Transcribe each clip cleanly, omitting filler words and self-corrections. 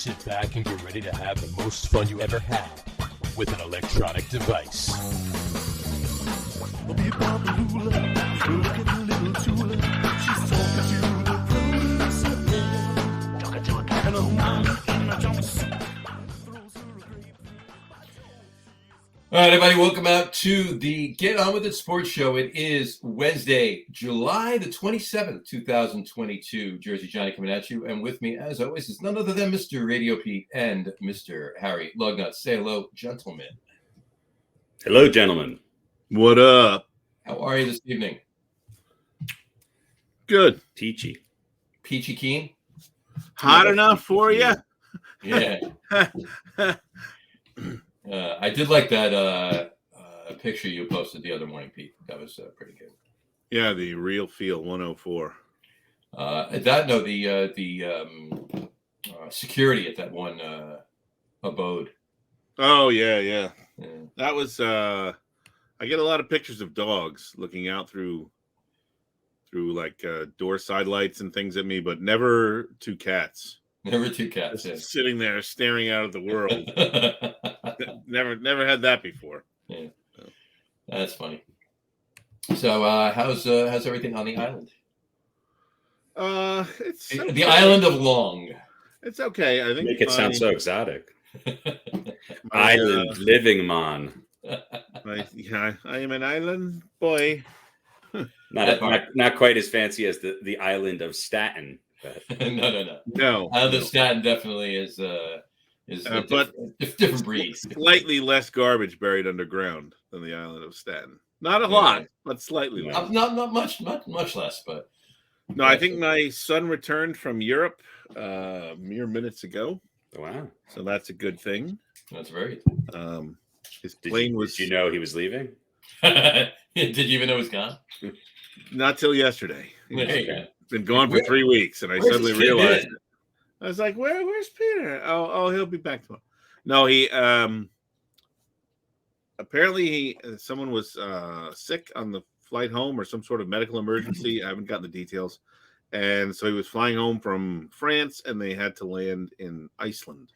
Sit back and get ready to have the most fun you ever had with an electronic device. All right, everybody, welcome out to the Get On With It Sports Show. It is Wednesday, July the 27th, 2022. Jersey Johnny coming at you. And with me, as always, is none other than Mr. RadioPete and Mr. Harry Lug Nutz. Say hello, gentlemen. Hello, gentlemen. What up? How are you this evening? Good. Peachy. Peachy keen? Hot enough for you? Yeah. I did like that picture you posted the other morning, Pete. That was pretty good. Yeah, the Real Feel 104. The security at that one abode. Oh, yeah. That was, I get a lot of pictures of dogs looking out through like door side lights and things at me, but never two cats. Never two cats. Just sitting there staring out at the world. never had that before. Yeah, that's funny. So, how's everything on the island? It's the okay. island of Long. It's okay. I think Make it sound so exotic. my, Island living man. I am an island boy. Not quite as fancy as the island of Staten. But. No. Island of Staten definitely is a different breed. Slightly less garbage buried underground than the island of Staten. Not a lot, but slightly less. Not much less, but no. I think my son returned from Europe mere minutes ago. Wow, so that's a good thing. That's very. His plane was. Did you know he was leaving? Did you even know he was gone? Not till yesterday. Okay. Been gone for 3 weeks, and I suddenly realized it. I was like, where's Peter? Oh, he'll be back tomorrow. No, he apparently someone was sick on the flight home or some sort of medical emergency. I haven't gotten the details. And so he was flying home from France, and they had to land in Iceland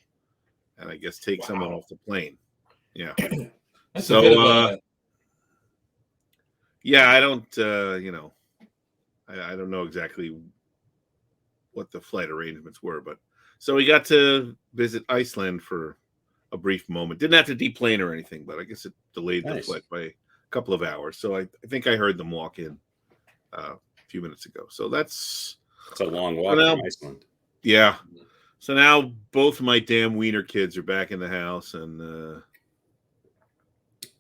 and I guess take someone off the plane. Yeah. So yeah, I don't I don't know exactly what the flight arrangements were, but so we got to visit Iceland for a brief moment. Didn't have to deplane or anything, but I guess it delayed the flight by a couple of hours. So I think I heard them walk in a few minutes ago. So that's a long walk from Iceland. Yeah. So now both my damn wiener kids are back in the house, and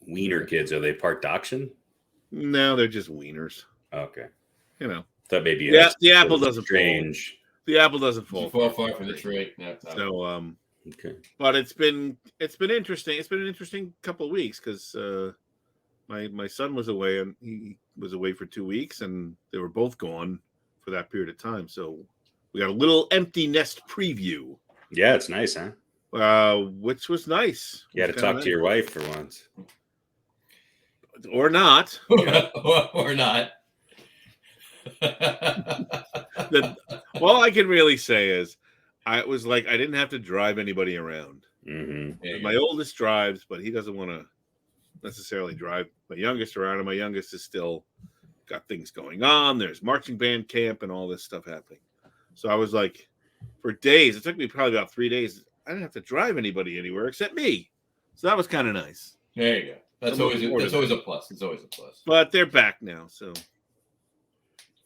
wiener kids, are they part dachshund? No, they're just wieners. Okay. That maybe the apple doesn't strange. Fall. The apple doesn't fall far from the tree. No. So okay. But it's been interesting. It's been an interesting couple of weeks because my son was away, and he was away for 2 weeks, and they were both gone for that period of time. So we got a little empty nest preview. Yeah, it's nice, huh? Which was nice. You had to talk to your wife for once. Or not. Or not. All I can really say is I didn't have to drive anybody around. Mm-hmm. My oldest drives, but he doesn't want to necessarily drive my youngest around, and my youngest is still got things going on. There's marching band camp and all this stuff happening. So I was like, for days, it took me probably about 3 days. I didn't have to drive anybody anywhere except me. So that was kind of nice. There you go. That's always a plus. It's always a plus. But they're back now, so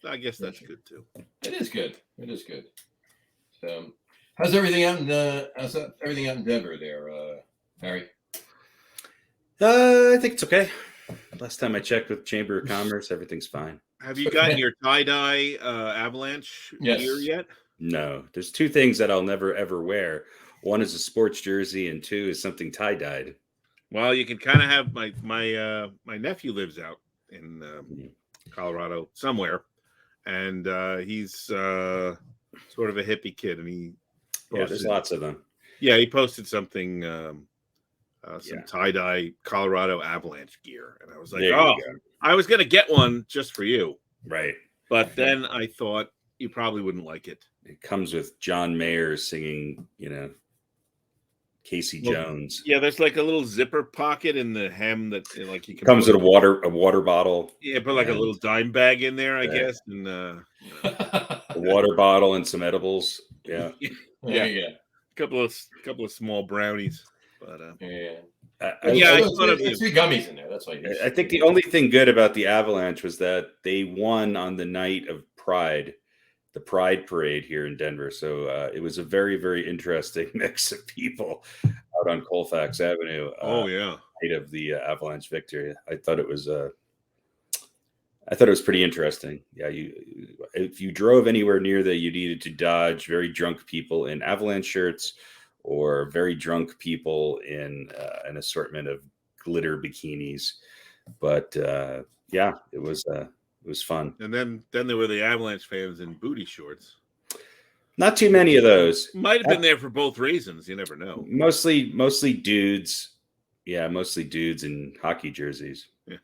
I guess that's good too. It is good. So, how's everything out in Denver there, Harry? I think it's okay. Last time I checked with Chamber of Commerce, everything's fine. Have you gotten your tie-dye Avalanche gear yet? No. There's two things that I'll never, ever wear. One is a sports jersey, and two is something tie-dyed. Well, you can kind of have my nephew lives out in Colorado somewhere, and he's sort of a hippie kid, and there's lots of them. Yeah, he posted some tie-dye Colorado Avalanche gear, and I was like, I was gonna get one just for you, right? But then I thought you probably wouldn't like it. It comes with John Mayer singing, Casey Jones. Yeah, there's like a little zipper pocket in the hem that like you can Comes with put, a water bottle. yeah, put like a little dime bag in there, I guess, and A water bottle and some edibles. Yeah. There you go. couple of small brownies, but Yeah. I thought of It's three gummies in there. That's why. I think the only thing good about the Avalanche was that they won on the night of Pride, the Pride Parade here in Denver. So it was a very, very interesting mix of people out on Colfax Avenue. Night of the Avalanche victory. I thought it was pretty interesting. Yeah, if you drove anywhere near there, you needed to dodge very drunk people in Avalanche shirts or very drunk people in an assortment of glitter bikinis. But yeah, it was fun. And then there were the Avalanche fans in booty shorts. Not too many of those. Might have been there for both reasons. You never know. Mostly dudes. Yeah, mostly dudes in hockey jerseys. Yeah.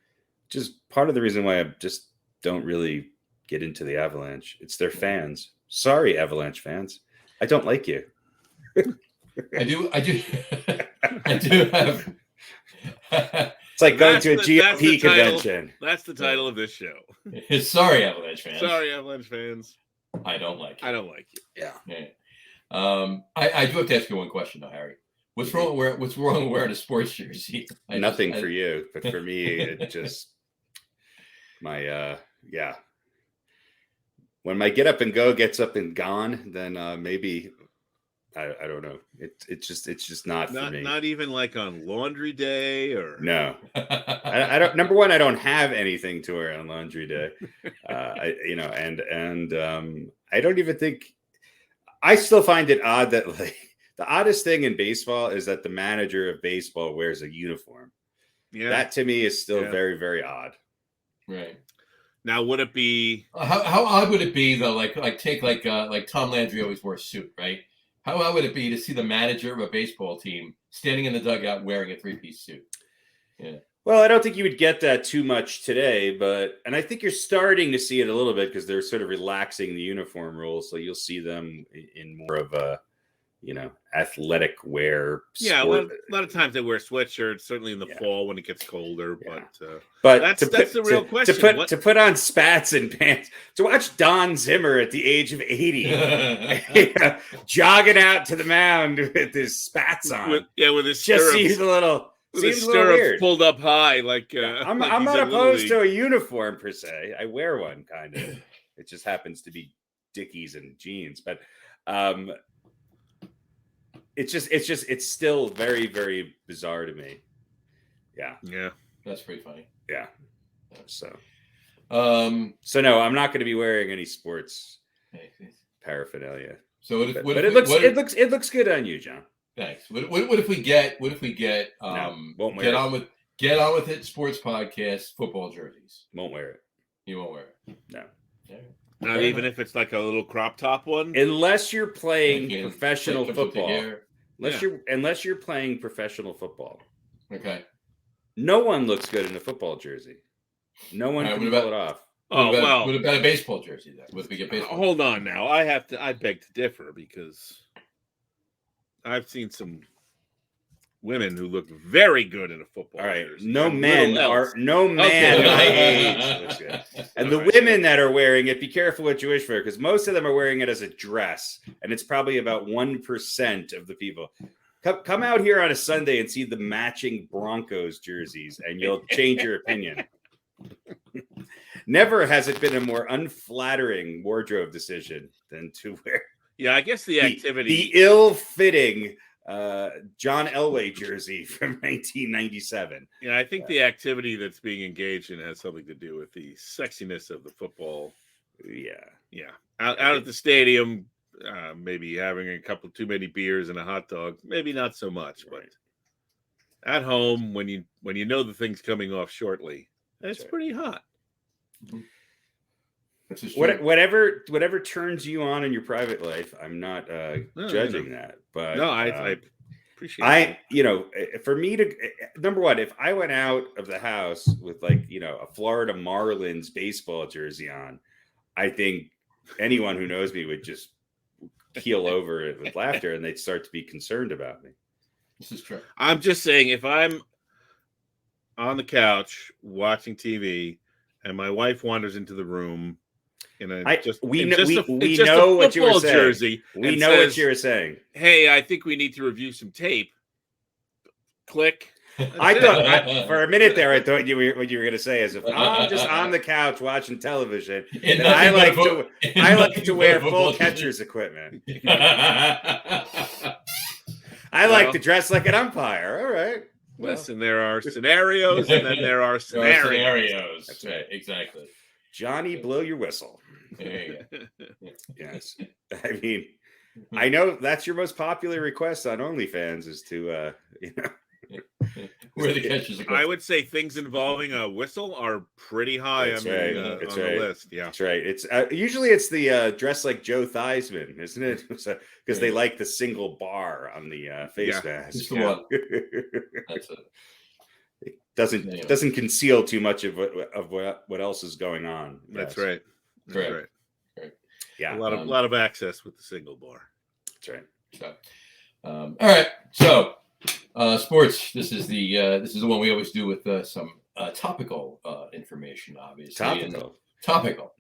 Just part of the reason why I just don't really get into the Avalanche. It's their fans. Sorry, Avalanche fans. I don't like you. I do I do have It's like going to a GOP convention. That's the title of this show. Sorry, Avalanche fans. Sorry, Avalanche fans. I don't like you. I don't like you. Yeah. I do have to ask you one question though, Harry. What's wrong with wearing a sports jersey? Nothing for you, but for me, it just my when my get up and go gets up and gone, then maybe I don't know. It's just not for me. Not even like on laundry day or no. I don't. Number one, I don't have anything to wear on laundry day. I don't even think. I still find it odd that like the oddest thing in baseball is that the manager of baseball wears a uniform. Yeah, that to me is still very, very odd. Right. Now, would it be how odd would it be though? Like Tom Landry always wore a suit, right? How odd would it be to see the manager of a baseball team standing in the dugout wearing a three-piece suit? Yeah. Well, I don't think you would get that too much today, and I think you're starting to see it a little bit because they're sort of relaxing the uniform rules, so you'll see them in more of a, athletic wear. Yeah, a lot of times they wear sweatshirts, certainly in the fall when it gets colder. Yeah. But that's the real question. To put on spats and pants, to watch Don Zimmer at the age of 80, jogging out to the mound with his spats on. With his just stirrups. seems a little. With his stirrups pulled up high, I'm not opposed to a uniform per se. I wear one kind of. It just happens to be Dickies and jeans, but it's still very, very bizarre to me. Yeah, that's pretty funny. Yeah, so no, I'm not going to be wearing any sports paraphernalia. So it looks good on you, John. Thanks. What if we get get on with it sports podcast football jerseys? Won't wear it. You won't wear it. No. Not even if it's like a little crop top one. Unless you're playing professional football. Unless you're playing professional football. Okay. No one looks good in a football jersey. No one can pull it off. What about a baseball jersey then? What if we get baseball? Hold on now. I beg to differ because I've seen some women who look very good in a football jersey. No man my age looks good. And the women that are wearing it, be careful what you wish for, because most of them are wearing it as a dress, and it's probably about 1% of the people. Come out here on a Sunday and see the matching Broncos jerseys, and you'll change your opinion. Never has it been a more unflattering wardrobe decision than to wear. Yeah, I guess the activity, the ill-fitting John Elway jersey from 1997. Yeah, I think the activity that's being engaged in has something to do with the sexiness of the football. Yeah. Out at the stadium, maybe having a couple too many beers and a hot dog, maybe not so much. But at home, when you know the thing's coming off shortly, it's pretty hot. Whatever turns you on in your private life, I'm not judging that. But no, I appreciate it. For me to number one, if I went out of the house with a Florida Marlins baseball jersey on, I think anyone who knows me would just keel over it with laughter, and they'd start to be concerned about me. This is true. I'm just saying, if I'm on the couch watching TV and my wife wanders into the room in a we know a what you were football saying. jersey, We and know says, what you're saying. Hey, I think we need to review some tape. Click. I thought for a minute there, I thought what you were going to say is if I'm just on the couch watching television, and I like to wear full catcher's equipment. I like to dress like an umpire. All right. Listen, there are scenarios, and then there are scenarios. That's right. Exactly. Johnny, blow your whistle. There you go. Yes. I mean, I know that's your most popular request on OnlyFans is to, where the catches are. I would say things involving a whistle are pretty high on the list. Yeah, that's right. It's usually it's the dress like Joe Theismann, isn't it? Because they like the single bar on the face mask. Just the one. That's it. It doesn't conceal too much of what else is going on. That's right. That's right. Yeah, a lot of access with the single bar. That's right. So, all right. So. Sports. This is the one we always do with some topical information. Obviously, topical.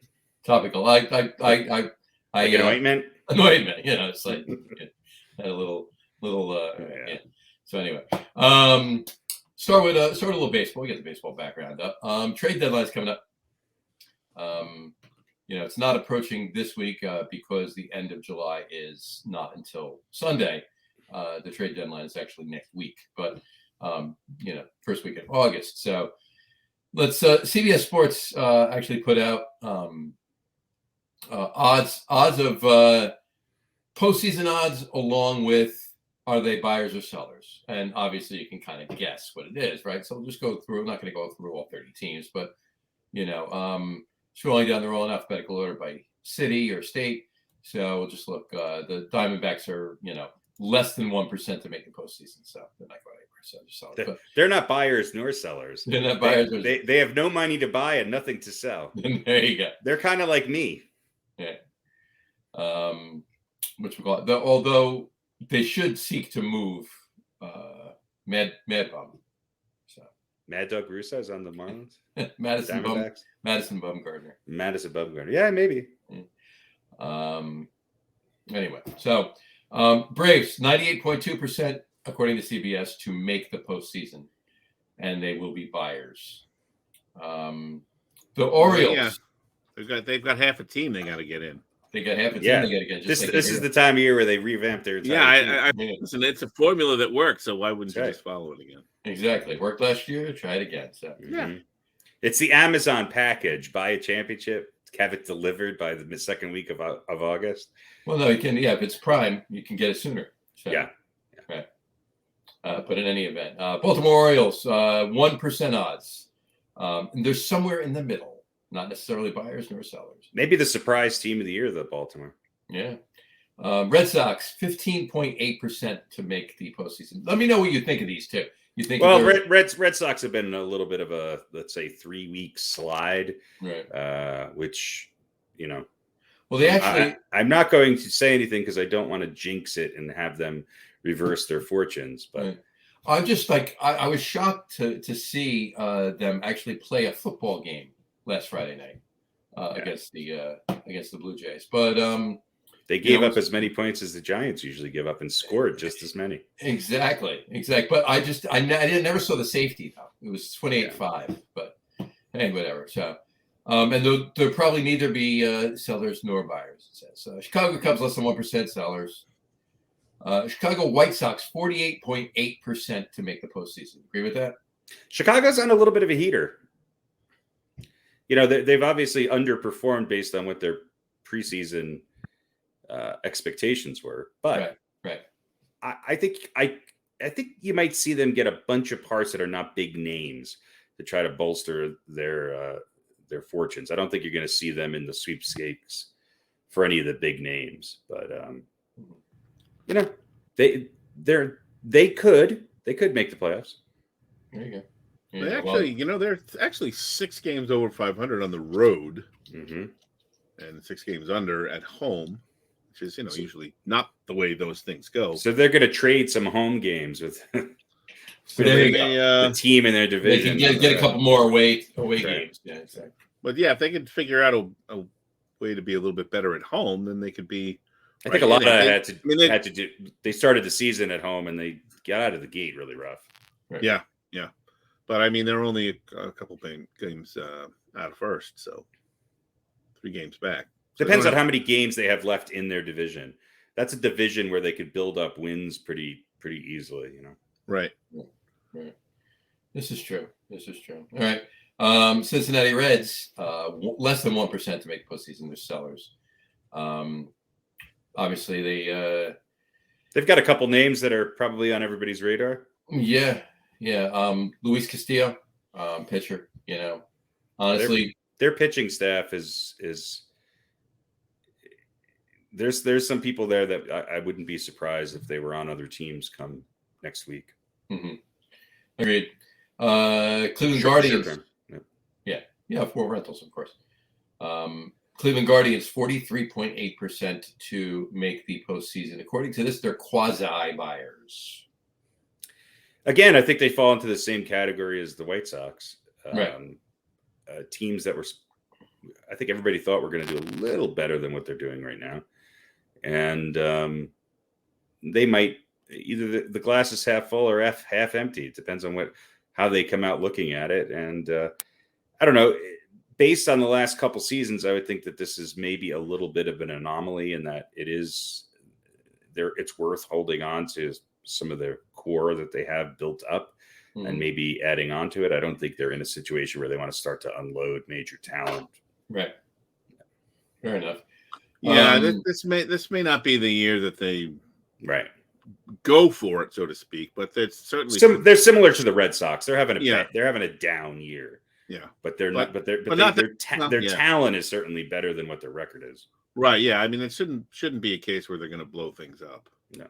I like an ointment. Anointment. It's like a little. Yeah. So anyway, start with a little baseball. We get the baseball background up. Trade deadline's coming up. It's not approaching this week because the end of July is not until Sunday. The trade deadline is actually next week, but first week of August. So let's CBS Sports actually put out odds of postseason odds along with are they buyers or sellers, and obviously you can kind of guess what it is, right? So we'll just go through. I'm not going to go through all 30 teams, but scrolling down the roll in alphabetical order by city or state. So we'll just look. The Diamondbacks are less than 1% to make the postseason, so they're not going anywhere. So just solid. They're not buyers nor sellers. They're not buyers. They have no money to buy and nothing to sell. There you go. They're kind of like me. Yeah. Which we call it. Although they should seek to move Mad Bum. So Mad Dog Russo's on the Marlins. Madison Bumgarner. Madison Bumgarner. Yeah, maybe. Anyway, so. Braves 98.2% according to CBS to make the postseason, and they will be buyers. The Orioles, they've got half a team they got to get in. They got half a team they got to get. This is the time of year where they revamp their entire team. Listen, it's a formula that works, so why wouldn't you just follow it again? Exactly, worked last year. Try it again. So it's the Amazon package: buy a championship, have it delivered by the second week of August. Well, no, you can. Yeah, if it's Prime, you can get it sooner. So, right. But in any event, Baltimore Orioles 1% odds. And they're somewhere in the middle, not necessarily buyers nor sellers. Maybe the surprise team of the year, though, Baltimore. Yeah. Red Sox 15.8% to make the postseason. Let me know what you think of these two. You think? Well, Red Sox have been a little bit of a, let's say, 3-week slide, right? Which Well, they actually. I'm not going to say anything because I don't want to jinx it and have them reverse their fortunes. But right. I'm just like I was shocked to see them actually play a football game last Friday night against the Blue Jays, but they gave up as many points as the Giants usually give up and scored just as many. Exactly. But I never saw the safety though. It was 28-5, but hey, whatever. So. And there'll probably neither be sellers nor buyers, it says. Chicago Cubs less than 1% sellers. Chicago White Sox 48.8% to make the postseason. Agree with that? Chicago's on a little bit of a heater. They've obviously underperformed based on what their preseason expectations were, but right. I think you might see them get a bunch of parts that are not big names to try to bolster their fortunes. I don't think you're going to see them in the sweepstakes for any of the big names, but they could make the playoffs. There you go. They're actually 6 games over 500 on the road, mm-hmm. and 6 games under at home. which is usually not the way those things go. So they're going to trade some home games with There the team in their They division. can get a couple more away Right. games. Yeah, exactly. But yeah, if they could figure out a way to be a little bit better at home, then they could be. I think a lot of that they- had to do. They started the season at home and they got out of the gate really rough. Right. Yeah. But I mean, they're only a couple games out of first, so 3 games back. So Depends on how many games they have left in their division. That's a division where they could build up wins pretty easily. Right. Right. This is true. All right. Cincinnati Reds, less than 1% to make postseason. They're sellers. Obviously, They've got a couple names that are probably on everybody's radar. Yeah. Luis Castillo, pitcher. Honestly, Their pitching staff is there's some people there that I wouldn't be surprised if they were on other teams come next week. Mm-hmm. Agreed. Cleveland Guardians. Yeah, 4 rentals, of course. Cleveland Guardians, 43.8% to make the postseason. According to this, they're quasi buyers. Again, I think they fall into the same category as the White Sox. Right. Teams that I think everybody thought were going to do a little better than what they're doing right now. And they might either the glass is half full or half empty. It depends on how they come out looking at it. And I don't know. Based on the last couple seasons, I would think that this is maybe a little bit of an anomaly in that it's worth holding on to some of their core that they have built up and maybe adding on to it. I don't think they're in a situation where they want to start to unload major talent. Right. Fair enough. Yeah, this may not be the year that they go for it, so to speak, but it's certainly they're similar to the Red Sox. They're having a down year. Yeah, but their talent is certainly better than what their record is. Right. Yeah. I mean, it shouldn't be a case where they're going to blow things up. No.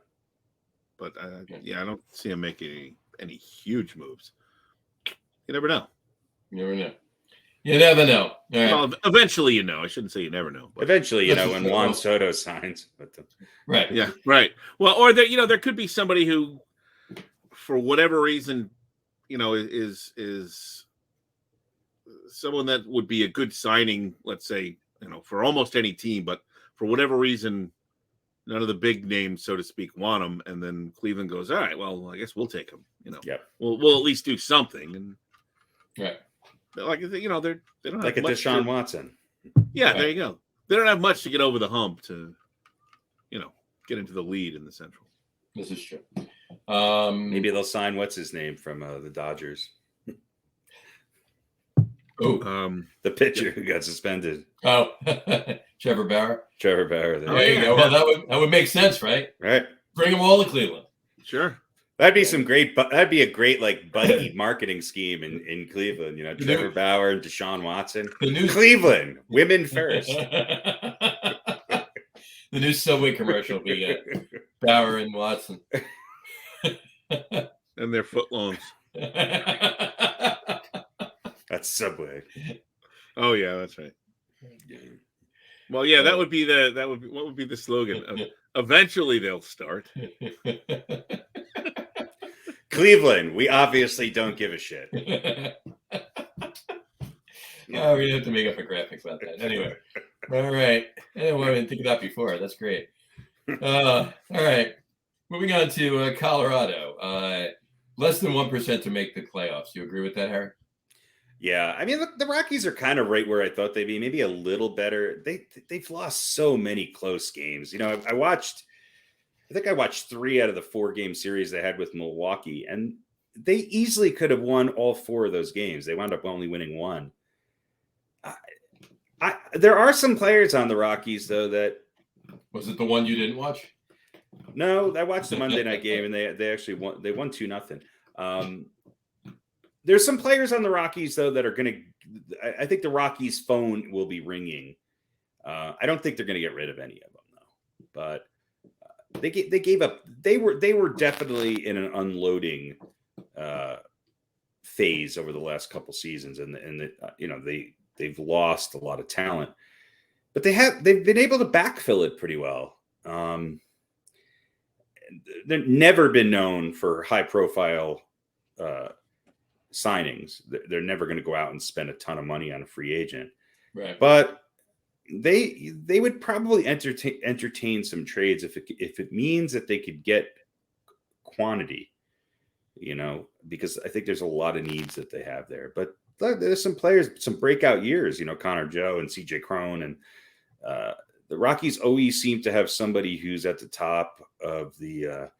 But I don't see them making any huge moves. You never know. You never know. All right. Well, eventually, I shouldn't say you never know. But eventually, when Juan Soto signs. Right. Yeah. Right. Well, or there could be somebody who, for whatever reason, is someone that would be a good signing, let's say, for almost any team, but for whatever reason, none of the big names, so to speak, want him, and then Cleveland goes, all right, well, I guess we'll take him. We'll at least do something, and like they don't have like a Deshaun Watson. Yeah, there you go. They don't have much to get over the hump to, get into the lead in the Central. This is true. Maybe they'll sign what's his name from the Dodgers. The pitcher who got suspended. Oh, Trevor Bauer. There you go. Well, that would make sense, right? Right. Bring them all to Cleveland. Sure. That'd be a great like buddy marketing scheme in Cleveland. Trevor Bauer and Deshaun Watson. Cleveland, women first. The new Subway commercial will be Bauer and Watson. And their footlongs. That's Subway. Oh yeah, that's right. Well, yeah, that would be what would be the slogan? Eventually, they'll start. Cleveland, we obviously don't give a shit. Oh, we have to make up a graphic about that. Anyway, all right. I didn't think of that before. That's great. All right. Moving on to Colorado. Less than 1% to make the playoffs. Do you agree with that, Harry? Yeah, I mean the Rockies are kind of right where I thought they'd be. Maybe a little better. They've lost so many close games. I watched 3 out of the 4-game series they had with Milwaukee, and they easily could have won all 4 of those games. They wound up only winning 1. There are some players on the Rockies though that. Was it the one you didn't watch? No, I watched the Monday night game, and they actually won. They won 2-0. There's some players on the Rockies, though, that are going to – I think the Rockies' phone will be ringing. I don't think they're going to get rid of any of them, though. But they gave up – they were definitely in an unloading phase over the last couple seasons, and they've lost a lot of talent. But they've been able to backfill it pretty well. They've never been known for high profile signings. They're never going to go out and spend a ton of money on a free agent. Right. But they would probably entertain some trades if it means that they could get quantity, because I think there's a lot of needs that they have there. But there's some players, some breakout years, Connor Joe and CJ Crone, and the Rockies always seem to have somebody who's at the top of the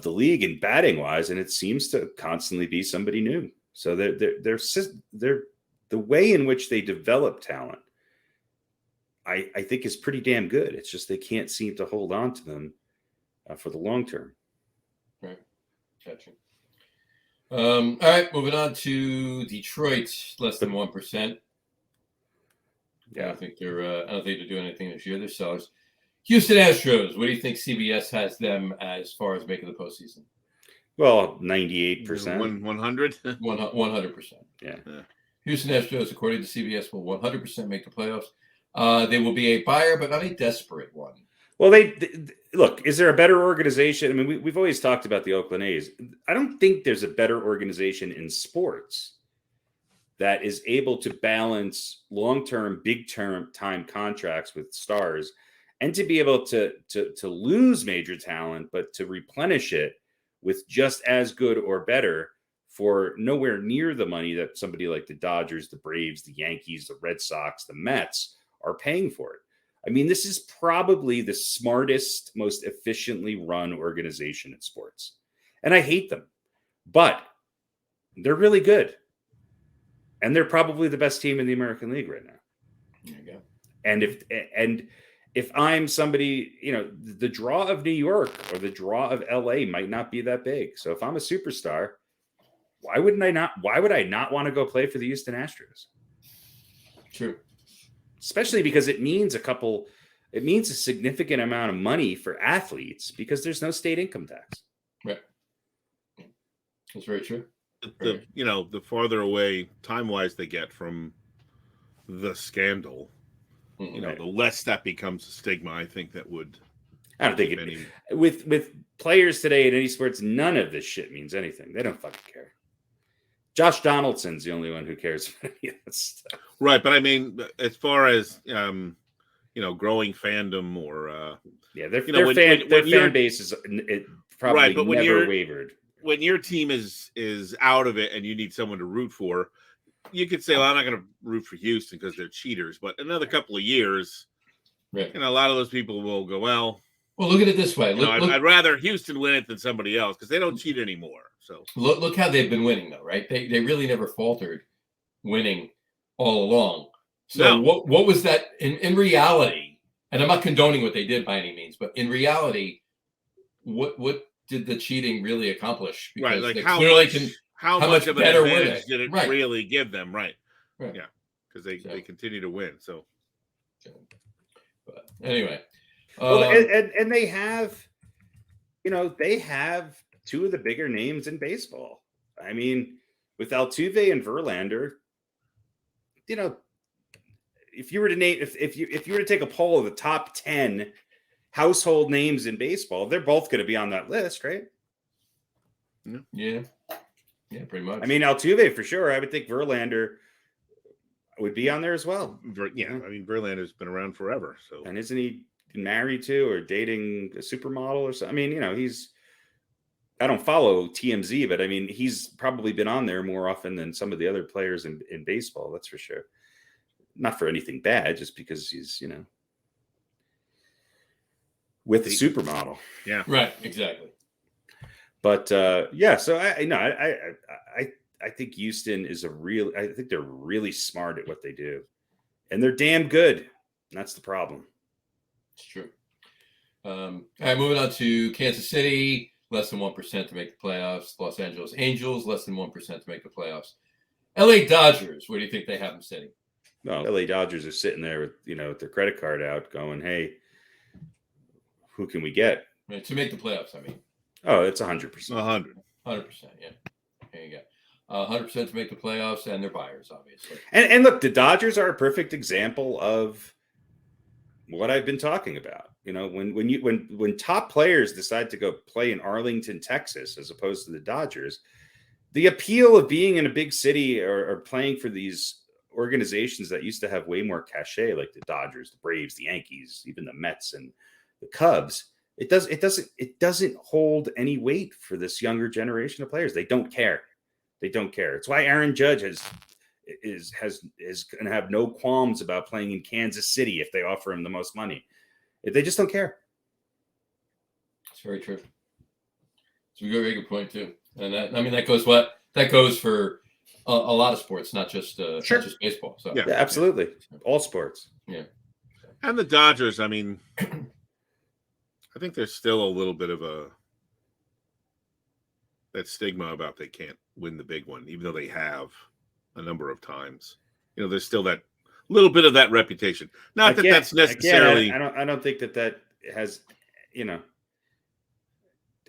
league in batting wise, and it seems to constantly be somebody new. So they're the way in which they develop talent, I think, is pretty damn good. It's just they can't seem to hold on to them for the long term. Right. Gotcha. All right, moving on to Detroit, less than 1%. Yeah, I don't think they're doing anything this year. They're sellers. Houston Astros. What do you think CBS has them as far as making the postseason? Well, 98%. 100? 100%. Yeah. Houston Astros, according to CBS, will 100% make the playoffs. They will be a buyer, but not a desperate one. Well, they look, is there a better organization? I mean, we've always talked about the Oakland A's. I don't think there's a better organization in sports that is able to balance long-term, big-time contracts with stars, and to be able to lose major talent, but to replenish it with just as good or better for nowhere near the money that somebody like the Dodgers, the Braves, the Yankees, the Red Sox, the Mets are paying for it. I mean, this is probably the smartest, most efficiently run organization in sports. And I hate them, but they're really good. And they're probably the best team in the American League right now. There you go. And if I'm somebody, the draw of New York or the draw of LA might not be that big. So if I'm a superstar, why would I not want to go play for the Houston Astros? True. Especially because it means a significant amount of money for athletes because there's no state income tax. Right. That's very true. The farther away time-wise they get from the scandal, Right. the less that becomes a stigma. I think that would. I don't think with players today in any sports, none of this shit means anything. They don't fucking care. Josh Donaldson's the only one who cares about any of that stuff. Right, but I mean, as far as growing fandom or their fan base is probably right, but never wavered. When your team is out of it and you need someone to root for, you could say, well, I'm not going to root for Houston because they're cheaters. But another couple of years, right. A lot of those people will go, well, look at it this way. I'd rather Houston win it than somebody else because they don't cheat anymore. So look how they've been winning, though, right? They really never faltered winning all along. So what was that in reality? And I'm not condoning what they did by any means, but in reality, what did the cheating really accomplish? Because right, like how much of an better advantage did it really give them? Right. Yeah, because they continue to win. So, but anyway, and they have, they have two of the bigger names in baseball. I mean, with Altuve and Verlander, if you were to name, if you were to take a poll of the top 10 household names in baseball, they're both going to be on that list, right? Yeah, pretty much. I mean, Altuve for sure. I would think Verlander would be on there as well. Yeah, I mean, Verlander's been around forever. So, and isn't he married to or dating a supermodel or something? I mean, he's. I don't follow TMZ, but I mean, he's probably been on there more often than some of the other players in baseball. That's for sure. Not for anything bad, just because he's, with a supermodel. Yeah. Right. Exactly. But so I think Houston is I think they're really smart at what they do, and they're damn good. And that's the problem. It's true. All right, moving on to Kansas City. Less than 1% to make the playoffs. Los Angeles Angels, less than 1% to make the playoffs. LA Dodgers, where do you think they have them sitting? Well, LA Dodgers are sitting there with, with their credit card out going, hey, who can we get? Right, to make the playoffs, I mean. Oh, it's 100%. 100%, yeah. There you go. 100% to make the playoffs, and they're buyers, obviously. And look, the Dodgers are a perfect example of what I've been talking about. When top players decide to go play in Arlington, Texas, as opposed to the Dodgers, the appeal of being in a big city or playing for these organizations that used to have way more cachet, like the Dodgers, the Braves, the Yankees, even the Mets and the Cubs, it doesn't hold any weight for this younger generation of players. They don't care. It's why Aaron Judge is going to have no qualms about playing in Kansas City if they offer him the most money. They just don't care. It's very true. It's a very good point too, and that goes for a lot of sports, not just baseball. So yeah, absolutely, all sports. Yeah, and the Dodgers. I mean, I think there's still a little bit of that stigma about they can't win the big one, even though they have a number of times. There's still that little bit of that reputation. Not that that's necessarily. I don't think that has.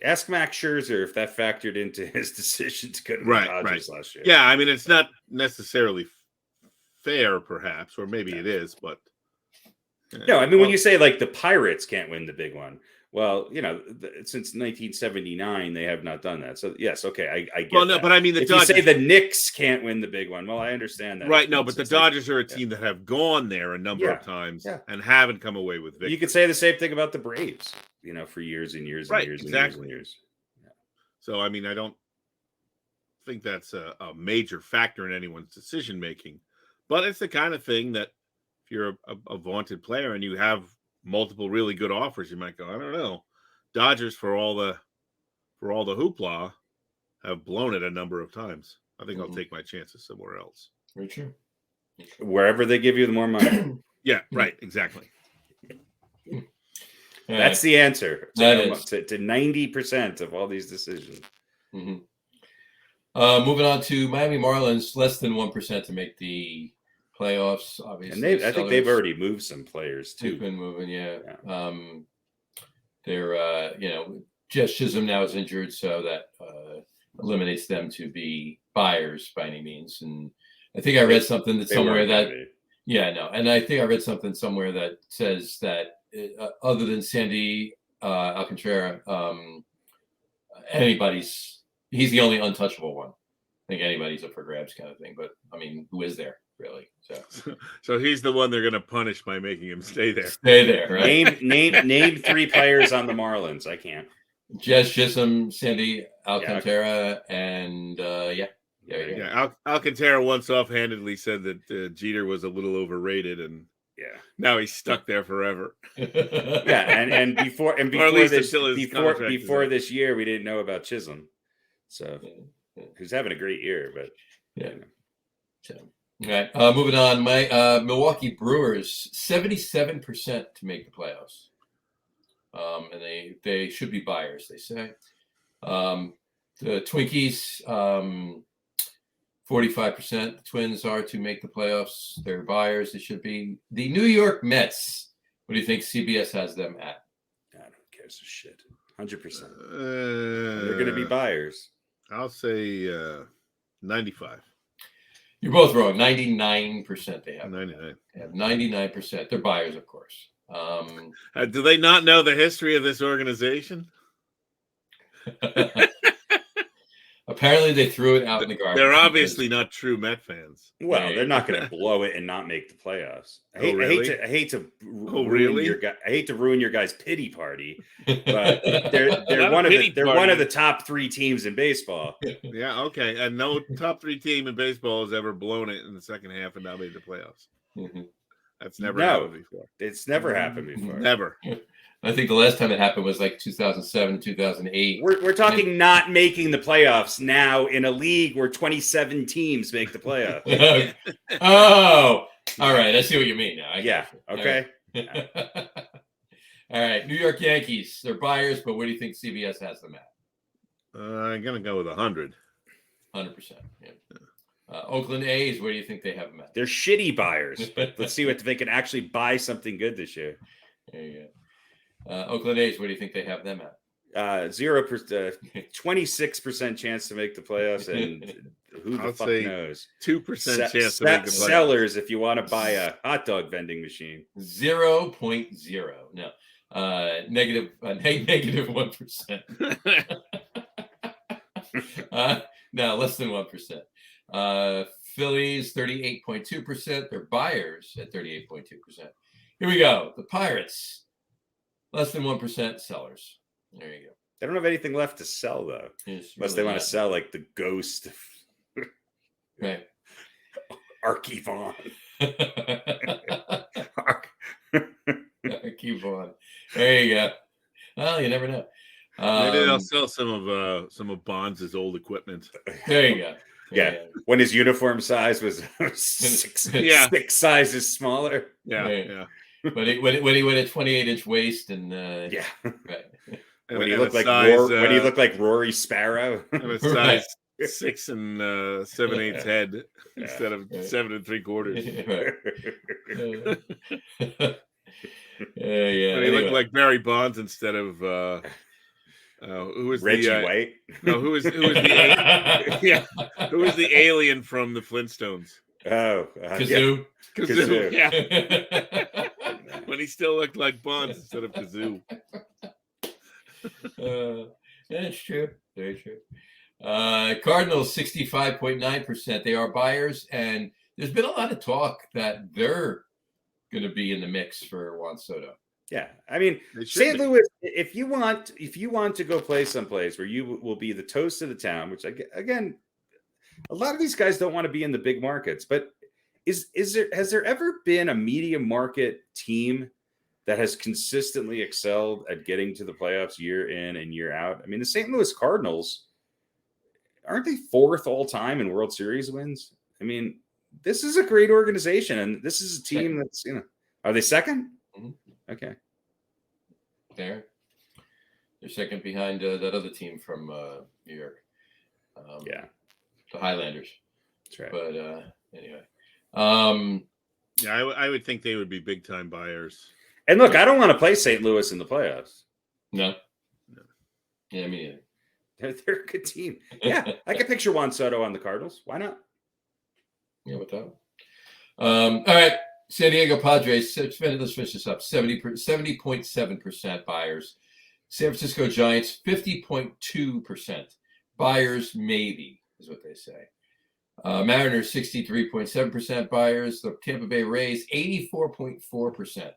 Ask Max Scherzer if that factored into his decision to go to the Dodgers last year. Yeah, I mean, it's not necessarily fair, perhaps, or maybe it is, but. No, I mean, when you say like the Pirates can't win the big one, well, since 1979, they have not done that. So, yes, okay, I get that. But I mean, if Dodgers, you say the Knicks can't win the big one, well, I understand that. Right, no, but the Dodgers are a team that have gone there a number of times and haven't come away with victory. You could say the same thing about the Braves, for years and years and years and years and years. Yeah. So, I mean, I don't think that's a major factor in anyone's decision-making, but it's the kind of thing that if you're a vaunted player and you have multiple really good offers, you might go, I don't know. Dodgers, for all the hoopla, have blown it a number of times. I think I'll take my chances somewhere else. Very true. Wherever they give you the more money. Yeah, right. Exactly. That's the answer. That is to 90% of all these decisions. Mm-hmm. Moving on to Miami Marlins, less than 1% to make the playoffs, obviously. And I think they've already moved some players too. They've been moving, yeah. They're Jess Chisholm now is injured, so that eliminates them to be buyers by any means. And I think I read something that somewhere that and I think I read something somewhere that says that other than Sandy Alcantara, he's the only untouchable one. I think anybody's up for grabs, kind of thing. But I mean, who is there? Really. So he's the one they're going to punish by making him stay there. Stay there, right? Name 3 players on the Marlins. I can't. Jess Chisholm, Sandy Alcantara, and Alcantara once offhandedly said that Jeter was a little overrated, and now he's stuck there forever. and before this year, we didn't know about Chisholm, so who's having a great year, but All right, moving on. My Milwaukee Brewers, 77% to make the playoffs, and they should be buyers. They say the Twinkies, 45%. The Twins are to make the playoffs. They're buyers. They should be. The New York Mets. What do you think CBS has them at? I don't care a shit. 100%. They're going to be buyers. I'll say 95. You're both wrong. 99% they have. 99. They have 99%. They're buyers, of course. Do they not know the history of this organization? Apparently, they threw it out in the garbage. They're obviously not true Met fans. Well, they're not going to blow it and not make the playoffs. I hate to ruin your guys' pity party, but they're one of the top 3 teams in baseball. Yeah, okay, and no top 3 team in baseball has ever blown it in the second half and not made the playoffs. Mm-hmm. That's never happened before. It's never happened before. Never. I think the last time it happened was like 2007, 2008. We're talking not making the playoffs now in a league where 27 teams make the playoffs. Oh, all right. I see what you mean now. Okay. All right. New York Yankees. They're buyers, but what do you think CBS has them at? I'm going to go with 100. 100%. Yeah. Oakland A's, where do you think they have them at? They're shitty buyers, but let's see if they can actually buy something good this year. There you go. Oakland A's, where do you think they have them at? 0%, 26% chance to make the playoffs, and who the fuck knows? 2% chance to make the playoffs. Sellers, if you want to buy a hot dog vending machine, 0.0. No, negative 1%. No, less than 1%. Phillies 38.2%. They're buyers at 38.2%. Here we go. The Pirates, less than 1% sellers. There you go. They don't have anything left to sell though, unless they want to sell like the ghost of right. Archie Vaughn. Archie Vaughn. There you go. Well, you never know. Maybe they'll sell some of Bonds' old equipment. There you go. Yeah, when his uniform size was six sizes smaller. Yeah. When he went a 28-inch waist and right. When he looked like Rory Sparrow. And a size 6 and 7/8 head instead of 7 3/4. When he looked like Barry Bonds instead of who was Reggie White? No, who was the who was the alien from the Flintstones? Oh, Kazoo. Kazoo. Yeah. When he still looked like Bonds instead of Kazoo. That's true. Very true. Cardinals 65.9%. They are buyers, and there's been a lot of talk that they're going to be in the mix for Juan Soto. Yeah, I mean, St. Louis. If you want to go play someplace where you will be the toast of the town, which again, a lot of these guys don't want to be in the has there ever been a medium market team that has consistently excelled at getting to the playoffs year in and year out? I mean, the St. Louis Cardinals, aren't they 4th all time in World Series wins? I mean, this is a great organization, and this is a team that's, are they second? Mm-hmm. Okay. They're second behind that other team from New York. The Highlanders. That's right. But anyway. I would think they would be big time buyers. And look, I don't want to play St. Louis in the playoffs. No. Yeah, me neither. They're a good team. Yeah, I can picture Juan Soto on the Cardinals. Why not? Yeah, with that. All right. San Diego Padres, let's finish this up. 70.7% buyers. San Francisco Giants, 50.2%. Buyers, maybe, is what they say. Mariners, 63.7% buyers. The Tampa Bay Rays, 84.4%.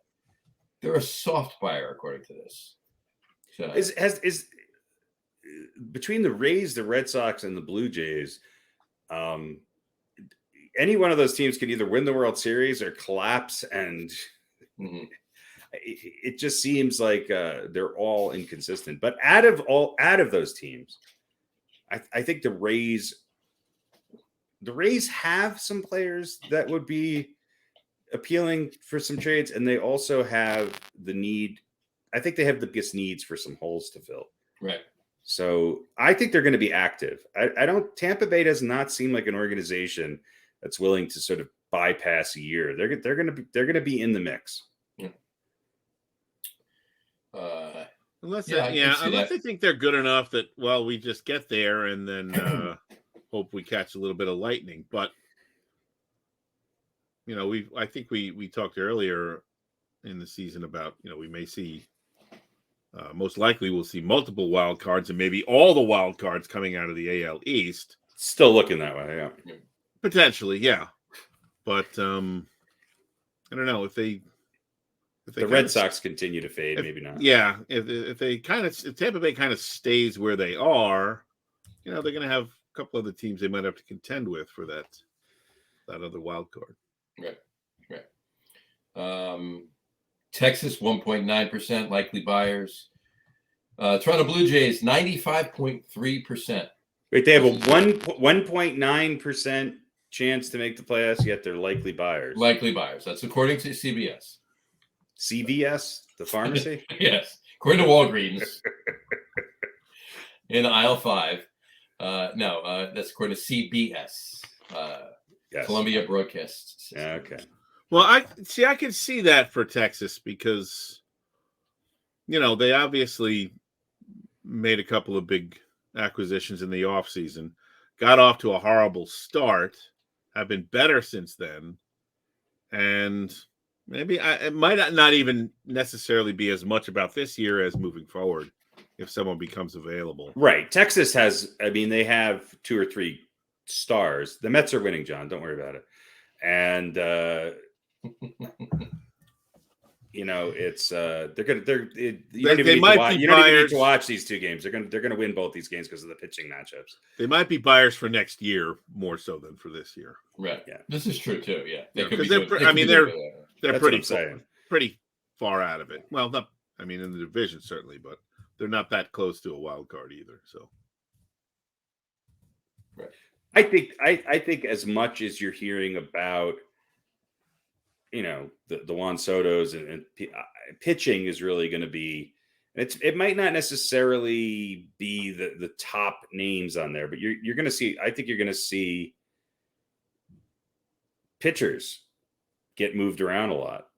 They're a soft buyer, according to this. So, is between the Rays, the Red Sox, and the Blue Jays, any one of those teams can either win the World Series or collapse, and it just seems like they're all inconsistent. But out of those teams, I think the Rays have some players that would be appealing for some trades, and they also have the need. I think they have the biggest needs for some holes to fill. Right. So I think they're going to be active. Tampa Bay does not seem like an organization that's willing to sort of bypass a year. They're going to be in the mix. Yeah. Unless they think they're good enough that we just get there and then hope we catch a little bit of lightning. But I think we talked earlier in the season about we may see. Most likely we'll see multiple wild cards and maybe all the wild cards coming out of the AL East. Still looking that way, yeah. Potentially, yeah. But I don't know if the Red Sox continue to fade, maybe not. Yeah, if Tampa Bay kind of stays where they are, they're going to have a couple other teams they might have to contend with for that other wild card. Right. Texas, 1.9% likely buyers. Toronto Blue Jays, 95.3%. Wait, they have a 1.9% chance to make the playoffs, yet they're likely buyers. Likely buyers. That's according to CBS. CVS, the pharmacy? Yes. According to Walgreens. In aisle 5. That's according to CBS. Yes. Columbia Broadcast System. Okay. Well, I can see that for Texas because, they obviously made a couple of big acquisitions in the offseason, got off to a horrible start, have been better since then, and maybe it might not even necessarily be as much about this year as moving forward if someone becomes available. Right. Texas has, I mean, they have 2 or 3 stars. The Mets are winning, John. Don't worry about it. And, it's you don't even need to watch these 2 games. They're going to win both these games because of the pitching matchups. They might be buyers for next year more so than for this year. Right. Yeah. This is true too. Yeah. They're That's pretty far out of it. Well, in the division certainly, but they're not that close to a wild card either. So, right. I think as much as you're hearing about, the Juan Sotos and pitching is really going to be, it might not necessarily be the top names on there, but you're going to see, I think you're going to see pitchers get moved around a lot,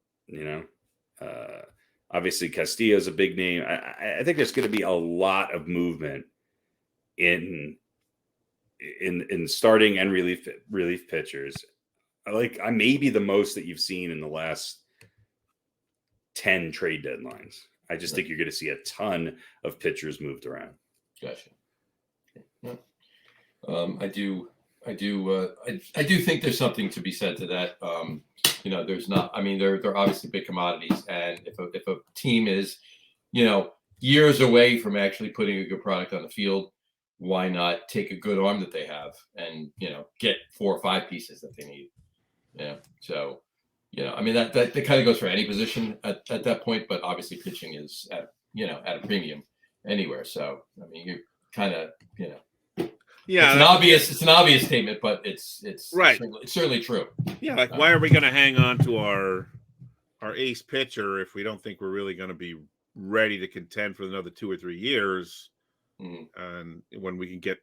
obviously Castillo's a big name. I think there's going to be a lot of movement in starting and relief pitchers. I may be the most that you've seen in the last 10 trade deadlines. I just think you're going to see a ton of pitchers moved around. Gotcha. Yeah. I do think there's something to be said to that. There's not. I mean, they're obviously big commodities, and if a team is, years away from actually putting a good product on the field, why not take a good arm that they have and get 4 or 5 pieces that they need. Yeah. So, I mean that kind of goes for any position at that point, but obviously pitching is at a premium anywhere. So, I mean, you kind of, yeah, it's an obvious statement, but it's right. It's certainly true. Yeah. Why are we going to hang on to our ace pitcher if we don't think we're really going to be ready to contend for another 2 or 3 years? Mm-hmm. And when we can get,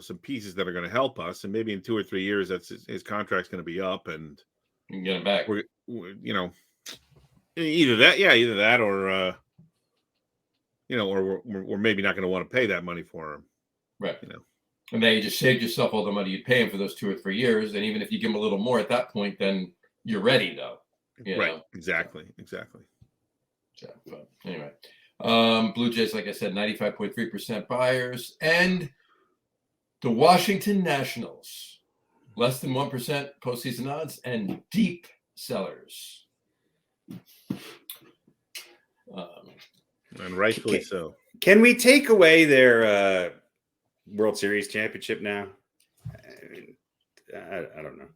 some pieces that are going to help us, and maybe in 2 or 3 years, that's his contract's going to be up, and you can get him back. We're either that, or or we're maybe not going to want to pay that money for him, right? And then you just saved yourself all the money you'd pay him for those 2 or 3 years, and even if you give him a little more at that point, then you're ready, though. Right? Exactly. So, but anyway. Blue Jays, like I said, 95.3% buyers, and the Washington Nationals, less than 1% postseason odds, and deep sellers. And rightfully so. Can we take away their World Series championship now? I don't know.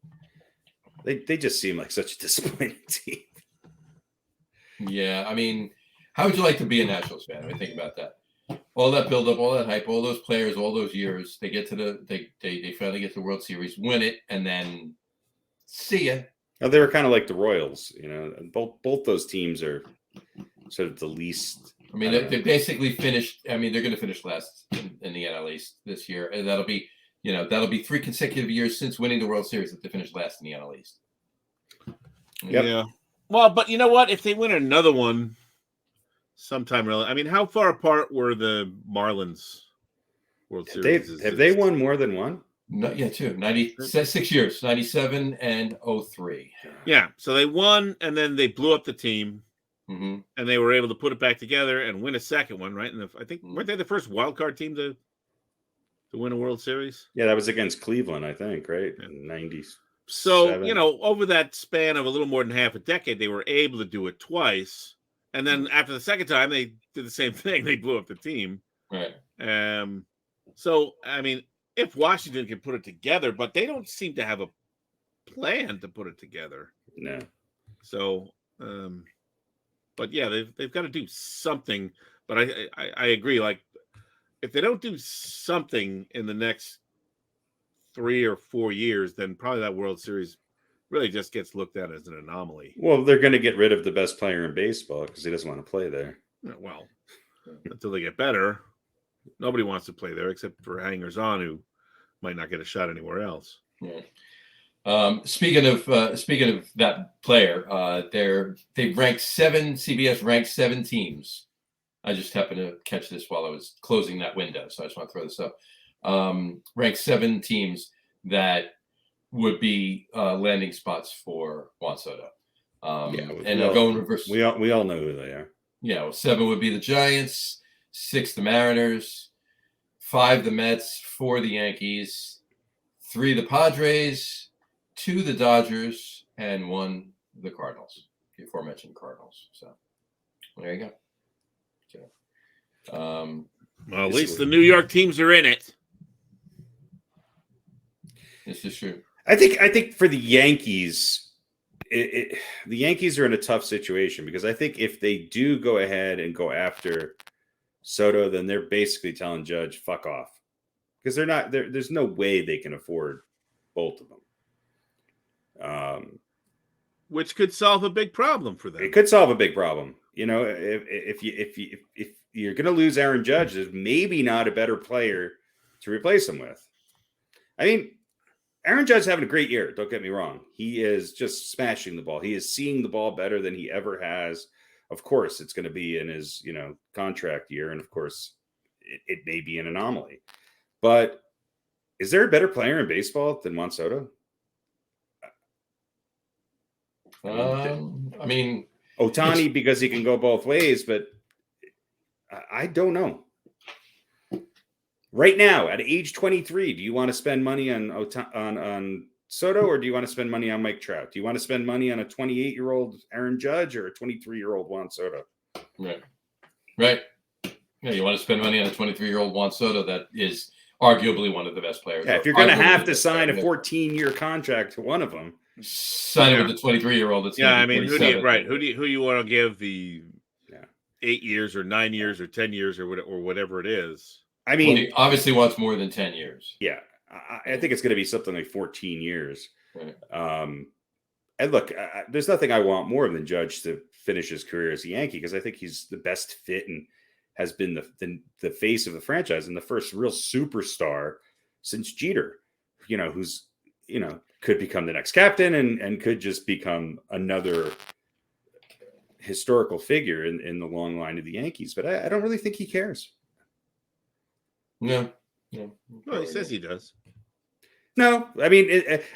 They just seem like such a disappointing team. Yeah, I mean, how would you like to be a Nationals fan? I mean, think about that. All that buildup, all that hype, all those players, all those years, they get to they finally get to the World Series, win it, and then see ya. Oh, they were kind of like the Royals, Both those teams are sort of the least. I mean, they basically finished. I mean, they're going to finish last in the NL East this year, and that'll be 3 consecutive years since winning the World Series that they finished last in the NL East. Yep. Yeah. Well, but you know what? If they win another one sometime, really, I mean, how far apart were the Marlins World Series? Have they won more than one? No, yeah, 6 years, 97 and 03. Yeah, so they won, and then they blew up the team, mm-hmm. and they were able to put it back together and win a second one, right? And I think weren't they the first wild card team to win a World Series? Yeah, that was against Cleveland, I think, right? In the 90s. So, over that span of a little more than half a decade, they were able to do it twice. And then after the second time, they did the same thing. They blew up the team. Right. So, I mean, if Washington can put it together, but they don't seem to have a plan to put it together. No. So, but yeah, they've got to do something. But I agree. Like, if they don't do something in the next 3 or 4 years, then probably that World Series really just gets looked at as an anomaly. Well, they're going to get rid of the best player in baseball because he doesn't want to play there. Well, until they get better, nobody wants to play there except for hangers-on who might not get a shot anywhere else. Yeah. Speaking of that player, CBS ranked 7 teams I just happened to catch this while I was closing that window, so I just want to throw this up. Ranked 7 teams that would be landing spots for Juan Soto. And I'll go in reverse. We all know who they are. Yeah, 7 would be the Giants, 6 the Mariners, 5 the Mets, 4 the Yankees, 3 the Padres, 2 the Dodgers, and 1 the Cardinals, the aforementioned Cardinals. So there you go. Well, at least the New York teams are in it. This is true. I think for the Yankees, the Yankees are in a tough situation because I think if they do go ahead and go after Soto, then they're basically telling Judge, fuck off. Because they're not there. There's no way they can afford both of them. Which could solve a big problem for them. It could solve a big problem. You know, if you're going to lose Aaron Judge, there's maybe not a better player to replace him with. I mean, Aaron Judge is having a great year. Don't get me wrong. He is just smashing the ball. He is seeing the ball better than he ever has. Of course, it's going to be in his, contract year. And of course, it may be an anomaly. But is there a better player in baseball than Juan Soto? I mean, Ohtani, because he can go both ways, but I don't know. Right now, at age 23, do you want to spend money on Soto, or do you want to spend money on Mike Trout? Do you want to spend money on a 28-year-old Aaron Judge or a 23-year-old Juan Soto? Right. Yeah, you want to spend money on a 23-year-old Juan Soto that is arguably one of the best players. Yeah, if you're going to have to sign a 14-year contract to one of them, sign it with the 23-year-old. Yeah, I mean, who you want to give the 8 years or 9 years or 10 years or whatever it is? I mean, he obviously wants more than 10 years. Yeah, I think it's going to be something like 14 years. Right. And look, there's nothing I want more than Judge to finish his career as a Yankee, because I think he's the best fit and has been the face of the franchise and the first real superstar since Jeter, who's, could become the next captain and could just become another historical figure in the long line of the Yankees. But I don't really think he cares. No. Well, he says he does. No, I mean,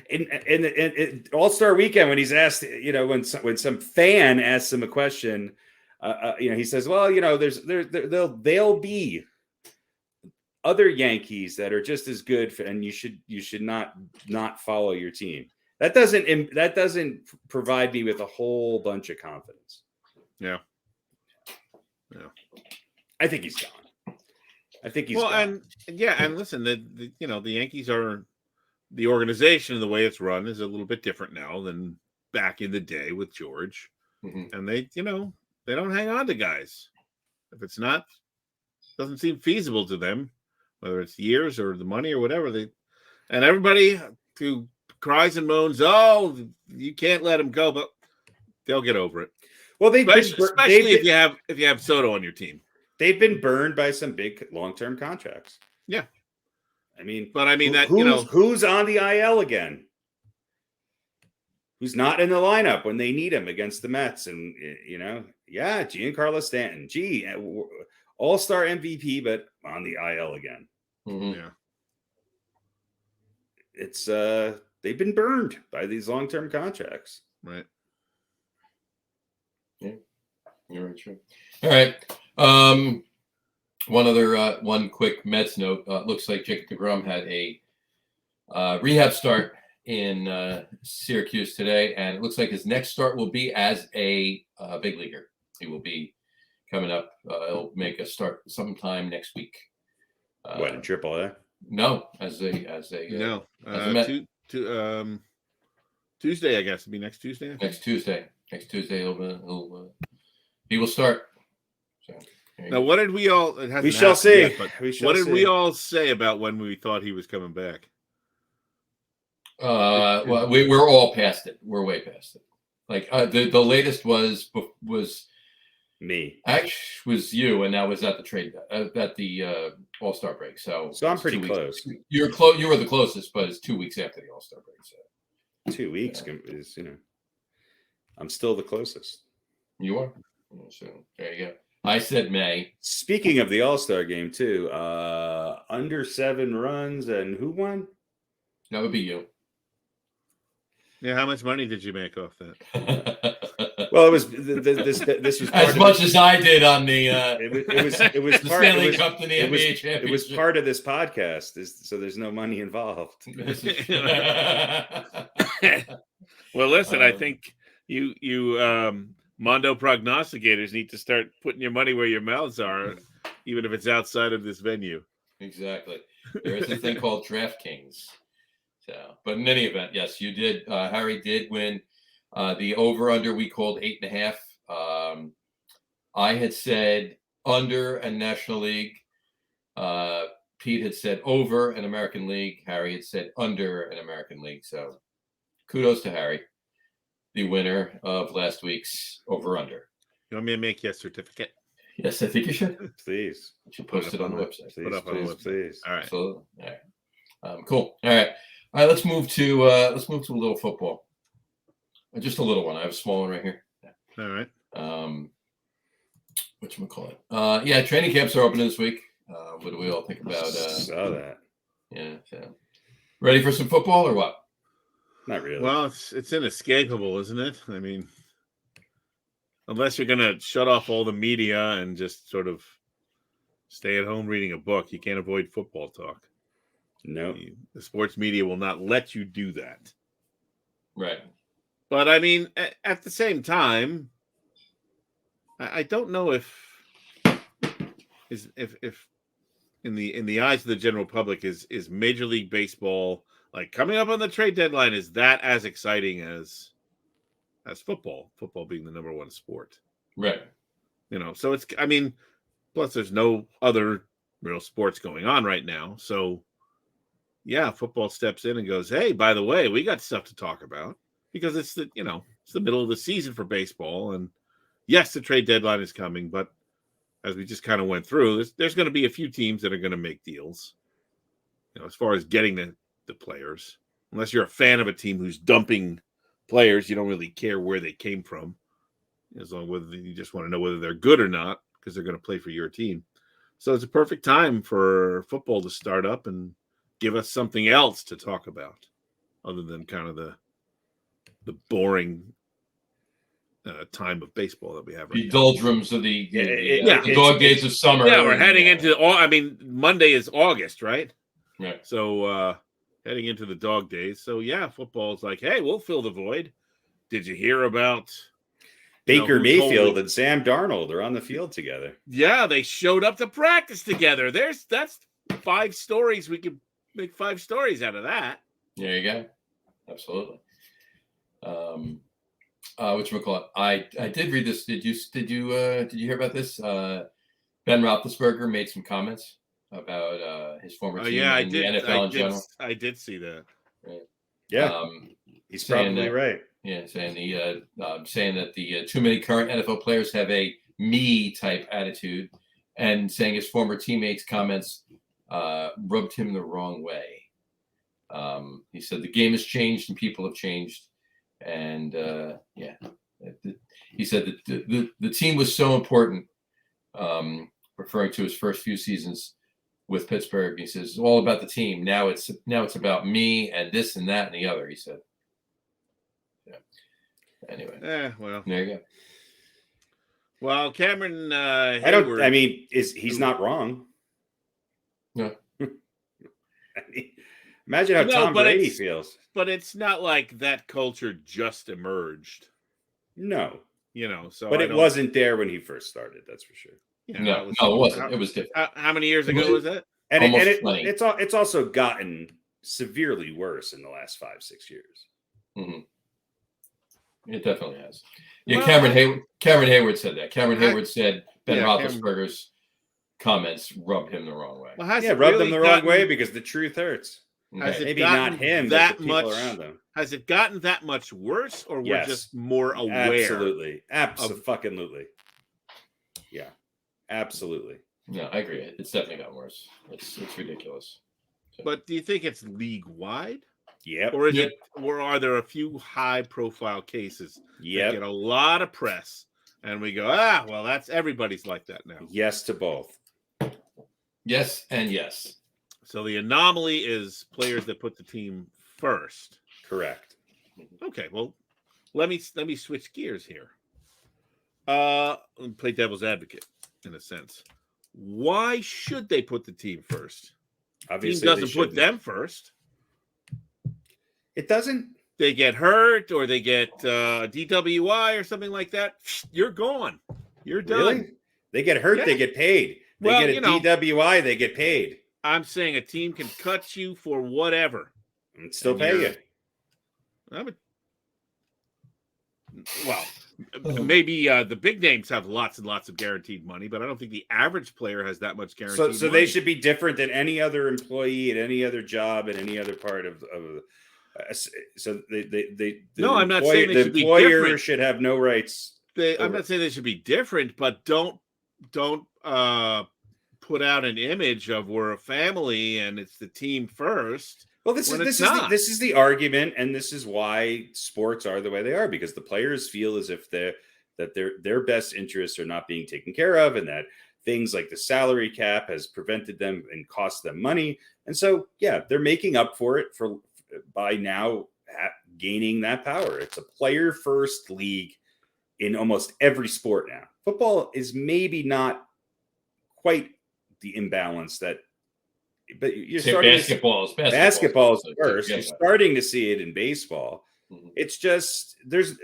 in All-Star Weekend, when he's asked, when some fan asks him a question, he says, "Well, there'll be other Yankees that are just as good, and you should not follow your team." That doesn't provide me with a whole bunch of confidence. Yeah. I think he's gone. Gone. and listen, the Yankees are. The organization and the way it's run is a little bit different now than back in the day with George. Mm-hmm. And they don't hang on to guys. If it's doesn't seem feasible to them, whether it's years or the money or whatever, and everybody who cries and moans, "Oh, you can't let him go," but they'll get over it. Well, especially if you have Soto on your team. They've been burned by some big long-term contracts. Yeah. Who's on the IL again? Who's not in the lineup when they need him against the Mets? And Giancarlo Stanton, all-star MVP, but on the IL again. Mm-hmm. Yeah, it's they've been burned by these long-term contracts. Right. Yeah, you're right. True. All right. One quick Mets note. Looks like Jacob deGrom had a rehab start in Syracuse today, and it looks like his next start will be as a big leaguer. He will be coming up. He'll make a start sometime next week. What, in AAA? No, as a Tuesday, I guess. It'll be next Tuesday. Next Tuesday, he will start. So. Now, what did we all? We shall see. What did we all say about when we thought he was coming back? Well, we're all past it. We're way past it. Like the latest was me. Actually, was you, and that was at the trade at the All-Star break. So I'm pretty close. You're close. You were the closest, but it's 2 weeks after the All-Star break. So 2 weeks is I'm still the closest. You are. So there you go. I said May. Speaking of the All-Star game, too, under 7 runs, and who won? That would be you. Yeah, how much money did you make off that? Well, it was this was as much as I did on the it was the part, Stanley it was, Cup and the it was, NBA it championship. was part of this podcast, so there's no money involved. Well, listen, I think you Mondo prognosticators need to start putting your money where your mouths are, even if it's outside of this venue. Exactly. There is a thing called DraftKings. So, but in any event, yes, you did. Harry did win the over/under. We called 8.5. I had said under a National League. Pete had said over an American League. Harry had said under an American League. So, kudos to Harry, the winner of last week's over/under. You want me to make you a certificate? Yes, I think you should. Please. You should post it on the website. Please, Put up on the website. please. All right. Absolutely. All right. Cool. All right. All right. Let's move to a little football. Just a little one. I have a small one right here. All right. Whatchamacallit? Yeah, training camps are opening this week. What do we all think about? Saw that. Yeah. So. Ready for some football or what? Not really. Well, it's inescapable, isn't it? I mean, unless you're going to shut off all the media and just sort of stay at home reading a book, you can't avoid football talk. No. The sports media will not let you do that. Right. But I mean, at the same time, I don't know if in the eyes of the general public is Major League Baseball, like, coming up on the trade deadline, is that as exciting as football? Football being the number one sport, Right. So it's, I mean, plus there's no other real sports going on right now, so yeah, football steps in and goes, hey, by the way, we got stuff to talk about, because it's the middle of the season for baseball, and yes, the trade deadline is coming, but as we just kind of went through, there's going to be a few teams that are going to make deals, as far as getting the players. Unless you're a fan of a team who's dumping players, you don't really care where they came from, as long as you just want to know whether they're good or not, because they're going to play for your team. So it's a perfect time for football to start up and give us something else to talk about, other than kind of the boring time of baseball that we have right The now. doldrums of the dog days of summer. Yeah, we're heading into Monday is August, right? Right. So heading into the dog days. So yeah, football's like, hey, we'll fill the void. Did you hear about Baker Mayfield and Sam Darnold are on the field together? Yeah, they showed up to practice together. That's 5 stories. We could make 5 stories out of that. There you go. Absolutely. Whatchamacallit? I did read this. Did you hear about this? Ben Roethlisberger made some comments about his former team in the NFL in general. I did see that. Right. Yeah, he's probably right. Yeah, saying that the too many current NFL players have a me type attitude, and saying his former teammates' comments rubbed him the wrong way. He said the game has changed and people have changed, and he said that the team was so important, referring to his first few seasons with Pittsburgh. He says it's all about the team. Now it's about me and this and that and the other. He said. Yeah. Anyway. Well. There you go. Well, Cameron. He's not wrong? No. Imagine how Tom Brady feels. But it's not like that culture just emerged. No. So. But it wasn't there when he first started. That's for sure. No, it wasn't. It was different. How many years ago was that? And it's also gotten severely worse in the last 5-6 years. Mm-hmm. It definitely has. Yeah, well, Cameron Hayward said that. Cameron Hayward said Ben Roethlisberger's comments rubbed him the wrong way. Well, rubbed him the wrong way because the truth hurts. Maybe not him, but the people around him. Has it gotten that much worse, or we're just more aware? Absolutely. Yeah, absolutely. No, I agree. It's definitely gotten worse. It's ridiculous. So. But do you think it's league wide? Yeah. Or is it? Or are there a few high profile cases that get a lot of press And we go, well, that's everybody's like that now. Yes to both. Yes and yes. So the anomaly is players that put the team first. Correct. Okay, well, let me switch gears here. Play devil's advocate in a sense. Why should they put the team first? Obviously, team doesn't put them first. It doesn't. They get hurt or they get DWI or something like that. You're gone. You're done. Really? They get hurt. Yeah. They get paid. They Well, get a DWI. They get paid. I'm saying a team can cut you for whatever And still pay you. Maybe the big names have lots and lots of guaranteed money, but I don't think the average player has that much guaranteed money. So they should be different than any other employee at any other job at any other part of so No, I'm not saying they should be employer different. should have no rights. I'm not saying they should be different, but don't put out an image of we're a family and it's the team first. Well, this is the argument, and this is why sports are the way they are, because the players feel as if their best interests are not being taken care of, and that things like the salary cap has prevented them and cost them money. And so, yeah, they're making up for it by now gaining that power. It's a player first league in almost every sport now. Football is maybe not quite the imbalance that, but you're starting basketball is worse. You're starting to see it in baseball. Mm-hmm. It's just there's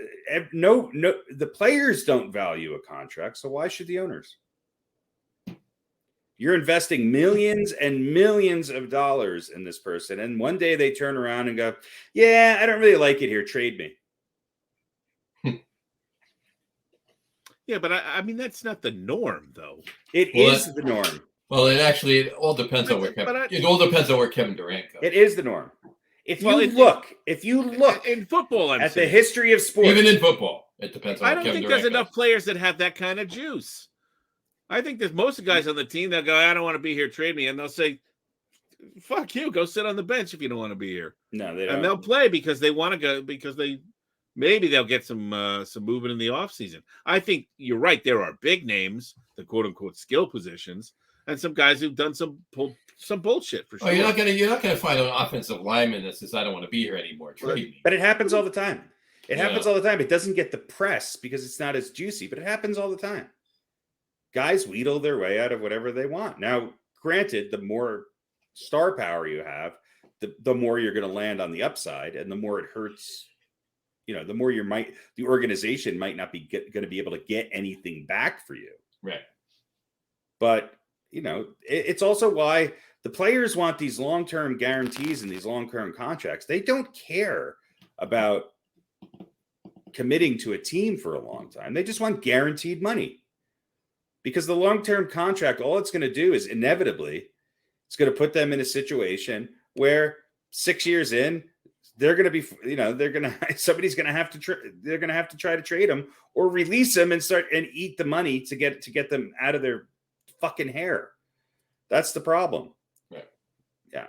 no the players don't value a contract, so why should the owners? You're investing millions and millions of dollars in this person, and one day they turn around and go, "Yeah, I don't really like it here. Trade me." Yeah, but I mean that's not the norm, though. It is the norm. Well, it all depends on where Kevin Durant goes. It is the norm. If you look in football, at the history of sports, even in football, it depends on. I don't think there's enough players that have that kind of juice. I think there's most of the guys on the team that go, I don't want to be here, trade me, and they'll say, "Fuck you, go sit on the bench if you don't want to be here." No, they don't. And they'll play because they want to go because maybe they'll get some movement in the offseason. I think you're right. There are big names, the quote unquote skill positions, and some guys who've done some bullshit for sure. Oh, you're not gonna find an offensive lineman that says I don't want to be here anymore. Trade me. But it happens all the time. It happens all the time. It doesn't get the press because it's not as juicy, but it happens all the time. Guys wheedle their way out of whatever they want. Now, granted, the more star power you have, the more you're going to land on the upside, and the more it hurts. The more the organization might not be going to be able to get anything back for you. Right. But it's also why the players want these long-term guarantees and these long-term contracts. They don't care about committing to a team for a long time. They just want guaranteed money. Because the long-term contract, all it's going to do is inevitably, it's going to put them in a situation where 6 years in, they're going to be, somebody's going to have to, they're going to have to try to trade them or release them and start and eat the money to get them out of their fucking hair. That's the problem. Right. Yeah.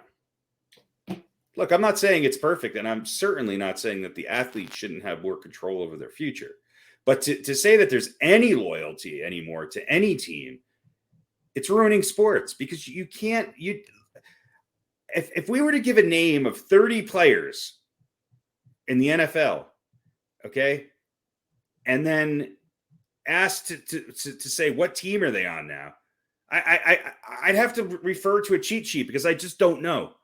Look, I'm not saying it's perfect, and I'm certainly not saying that the athletes shouldn't have more control over their future. But to say that there's any loyalty anymore to any team, it's ruining sports, because you can't. If we were to give a name of 30 players in the NFL, okay, and then asked to say what team are they on now, I'd have to refer to a cheat sheet because I just don't know,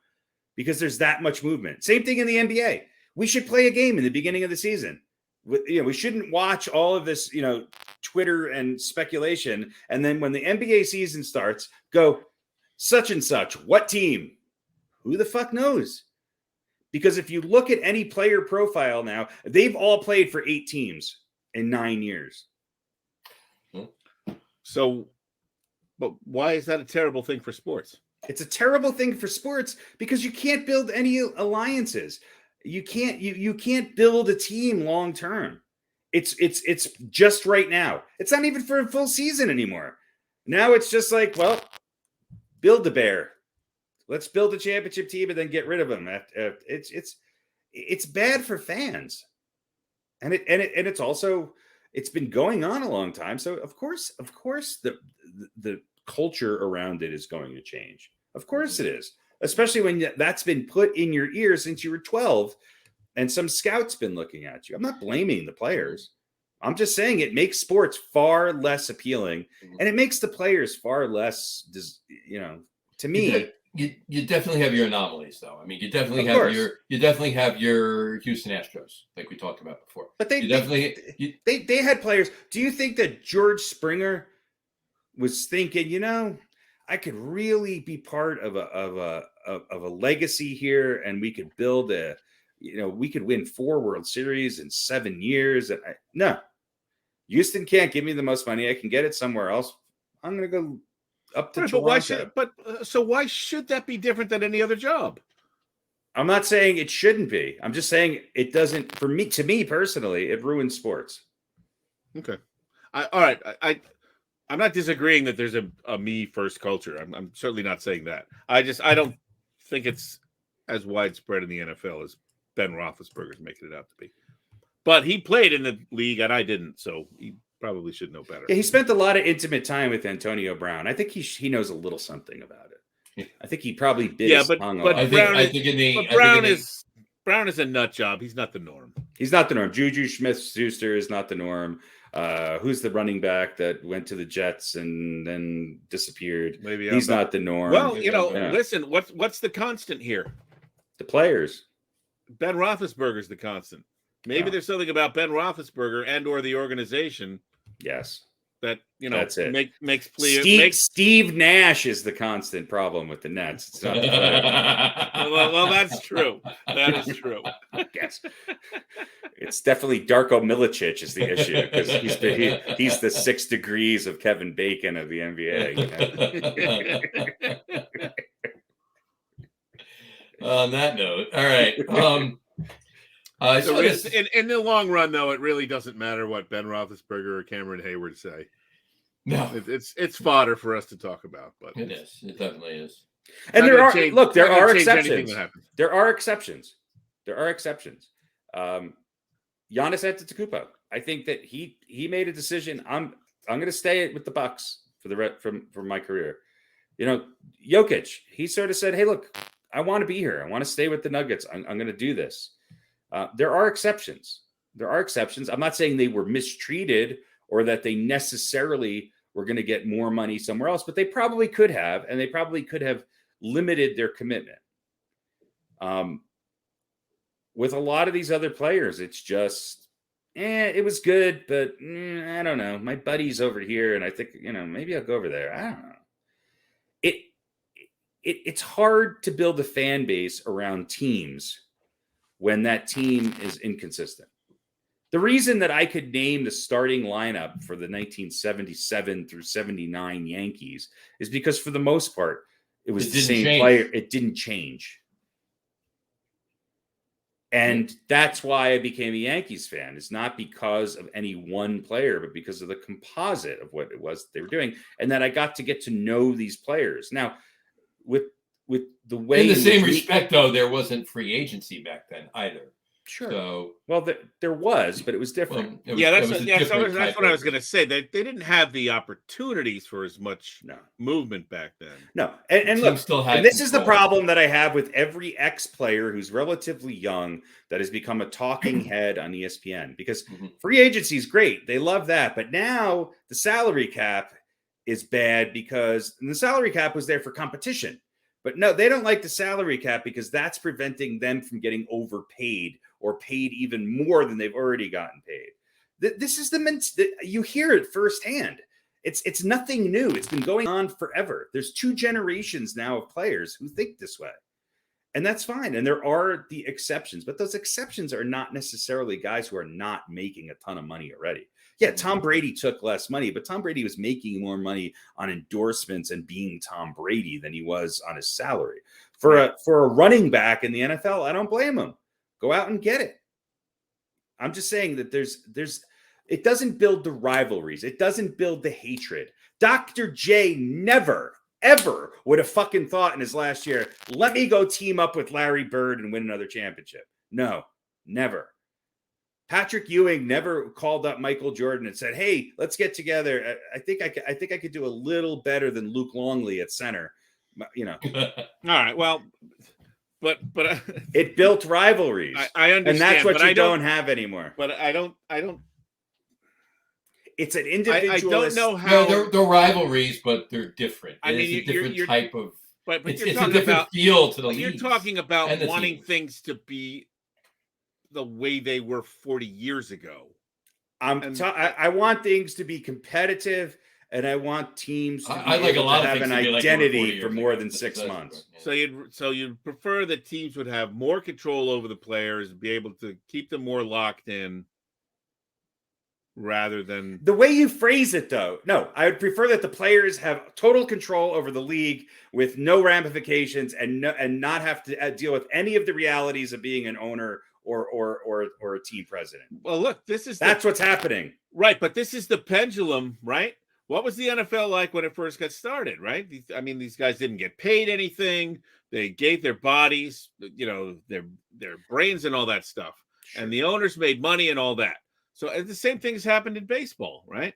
because there's that much movement. Same thing in the NBA. We should play a game in the beginning of the season. We shouldn't watch all of this, Twitter and speculation. And then when the NBA season starts, go such and such, what team? Who the fuck knows? Because if you look at any player profile now, they've all played for 8 teams in 9 years. So, but why is that a terrible thing for sports? It's a terrible thing for sports because you can't build any alliances. You can't build a team long term. It's just right now. It's not even for a full season anymore. Now it's just like, well, build the bear. Let's build a championship team and then get rid of them. It's bad for fans, and it's also It's been going on a long time. So of course, the culture around it is going to change. Of course it is, especially when that's been put in your ear since you were 12 and some scout's been looking at you. I'm not blaming the players. I'm just saying it makes sports far less appealing, and it makes the players far less, to me. You definitely have your anomalies, though. I mean, you definitely have your Houston Astros, like we talked about before. But they had players. Do you think that George Springer was thinking, I could really be part of a legacy here, and we could build we could win 4 World Series in 7 years? And no, Houston can't give me the most money. I can get it somewhere else. I'm going to go up to Toronto. So why should that be different than any other job? I'm not saying it shouldn't be. I'm just saying it doesn't. To me personally, it ruins sports. Okay. All right. I'm not disagreeing that there's a me first culture. I'm certainly not saying that. I don't think it's as widespread in the NFL as Ben Roethlisberger's making it out to be. But he played in the league and I didn't, so he probably should know better. Yeah, he spent a lot of intimate time with Antonio Brown. I think he knows a little something about it. I think he probably bit his tongue off. Brown is a nut job. He's not the norm. He's not the norm. Juju Smith-Schuster is not the norm. Who's the running back that went to the Jets and then disappeared? Maybe he's not the norm. Well, listen, what's the constant here? The players. Ben Roethlisberger's the constant. Maybe there's something about Ben Roethlisberger and or the organization. Yes. That, that's it. Makes clear. Steve Nash is the constant problem with the Nets. It's not well, that's true. That is true. Yes. It's definitely Darko Milicic is the issue because he's the 6 degrees of Kevin Bacon of the NBA. On that note, all right. So in the long run, though, it really doesn't matter what Ben Roethlisberger or Cameron Hayward say. No, it's fodder for us to talk about, but it is. It definitely is. And there are exceptions. There are exceptions. Giannis Antetokounmpo. I think that he made a decision. I'm going to stay with the Bucks for my career. Jokic. He sort of said, "Hey, look, I want to be here. I want to stay with the Nuggets. I'm going to do this." There are exceptions. I'm not saying they were mistreated or that they necessarily were going to get more money somewhere else, but they probably could have, and they probably could have limited their commitment. With a lot of these other players, it's just, it was good, but I don't know. My buddy's over here, and I think, maybe I'll go over there. I don't know. It's hard to build a fan base around teams when that team is inconsistent. The reason that I could name the starting lineup for the 1977 through 79 Yankees is because for the most part, it was the same player. It didn't change. And that's why I became a Yankees fan. It's not because of any one player, but because of the composite of what it was they were doing. And that I got to get to know these players. Now, with the way in the same respect, though, there wasn't free agency back then either. Sure. So, well, there was, but it was different. That's what I was going to say. They didn't have the opportunities for as much movement back then. No, and look, and this is the problem that I have with every ex-player who's relatively young that has become a talking head on ESPN because free agency is great. They love that, but now the salary cap is bad because the salary cap was there for competition. But no, they don't like the salary cap because that's preventing them from getting overpaid or paid even more than they've already gotten paid. This is you hear it firsthand. It's nothing new. It's been going on forever. There's 2 generations now of players who think this way. And that's fine. And there are the exceptions, but those exceptions are not necessarily guys who are not making a ton of money already. Yeah, Tom Brady took less money, but Tom Brady was making more money on endorsements and being Tom Brady than he was on his salary. For a running back in the NFL, I don't blame him. Go out and get it. I'm just saying that it doesn't build the rivalries. It doesn't build the hatred. Dr. J never, ever would have fucking thought in his last year, let me go team up with Larry Bird and win another championship. No, never. Patrick Ewing never called up Michael Jordan and said, "Hey, let's get together. I think I could do a little better than Luke Longley at center." You know. All right. Well, but it built rivalries. I understand, and that's what but you don't have anymore. But I don't. It's an individualist. I don't know how they're rivalries, but they're different. I mean, it's a different type of. But it's you're a talking different about feel to the league. You're talking about wanting teams. Things to be the way they were 40 years ago. I want things to be competitive, and I want teams to I like a lot to of have an identity for more than 6 months. So you'd prefer that teams would have more control over the players, be able to keep them more locked in, rather than the way you phrase it, though. No, I would prefer that the players have total control over the league with no ramifications and not have to deal with any of the realities of being an owner or a team president. Well, look, that's what's happening, right? But this is the pendulum, right? What was the NFL like when it first got started, right? I mean, these guys didn't get paid anything. They gave their bodies, their brains and all that stuff. Sure. And the owners made money and all that. So the same thing has happened in baseball, right?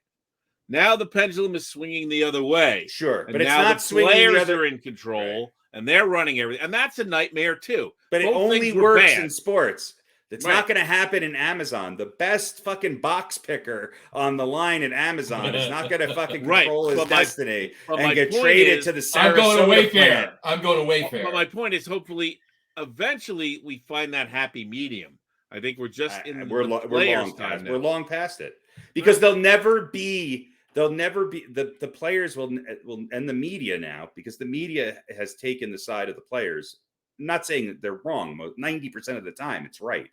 Now the pendulum is swinging the other way. Sure, and but it's now not the swinging players the other... are in control, right, and they're running everything. And that's a nightmare too. But Both it only works bad. In sports. It's right. not going to happen in Amazon. The best fucking box picker on the line at Amazon is not going to fucking control his destiny and get traded to the Sarasota I'm going to Wayfair. plant. I'm going to Wayfair. But my point is, hopefully, eventually, we find that happy medium. I think we're just we're long past it, because they'll never be the players will and the media now, because the media has taken the side of the players. I'm not saying that they're wrong. 90% of the time it's right.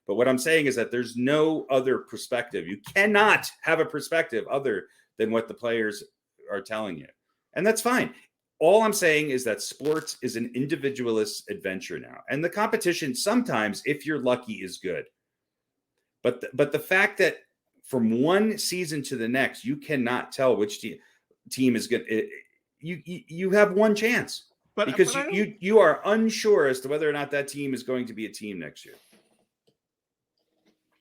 But what I'm saying is that there's no other perspective. You cannot have a perspective other than what the players are telling you. And that's fine. All I'm saying is that sports is an individualist adventure now. And the competition sometimes, if you're lucky, is good. But the fact that from one season to the next, you cannot tell which team is good. You have one chance. Because you are unsure as to whether or not that team is going to be a team next year.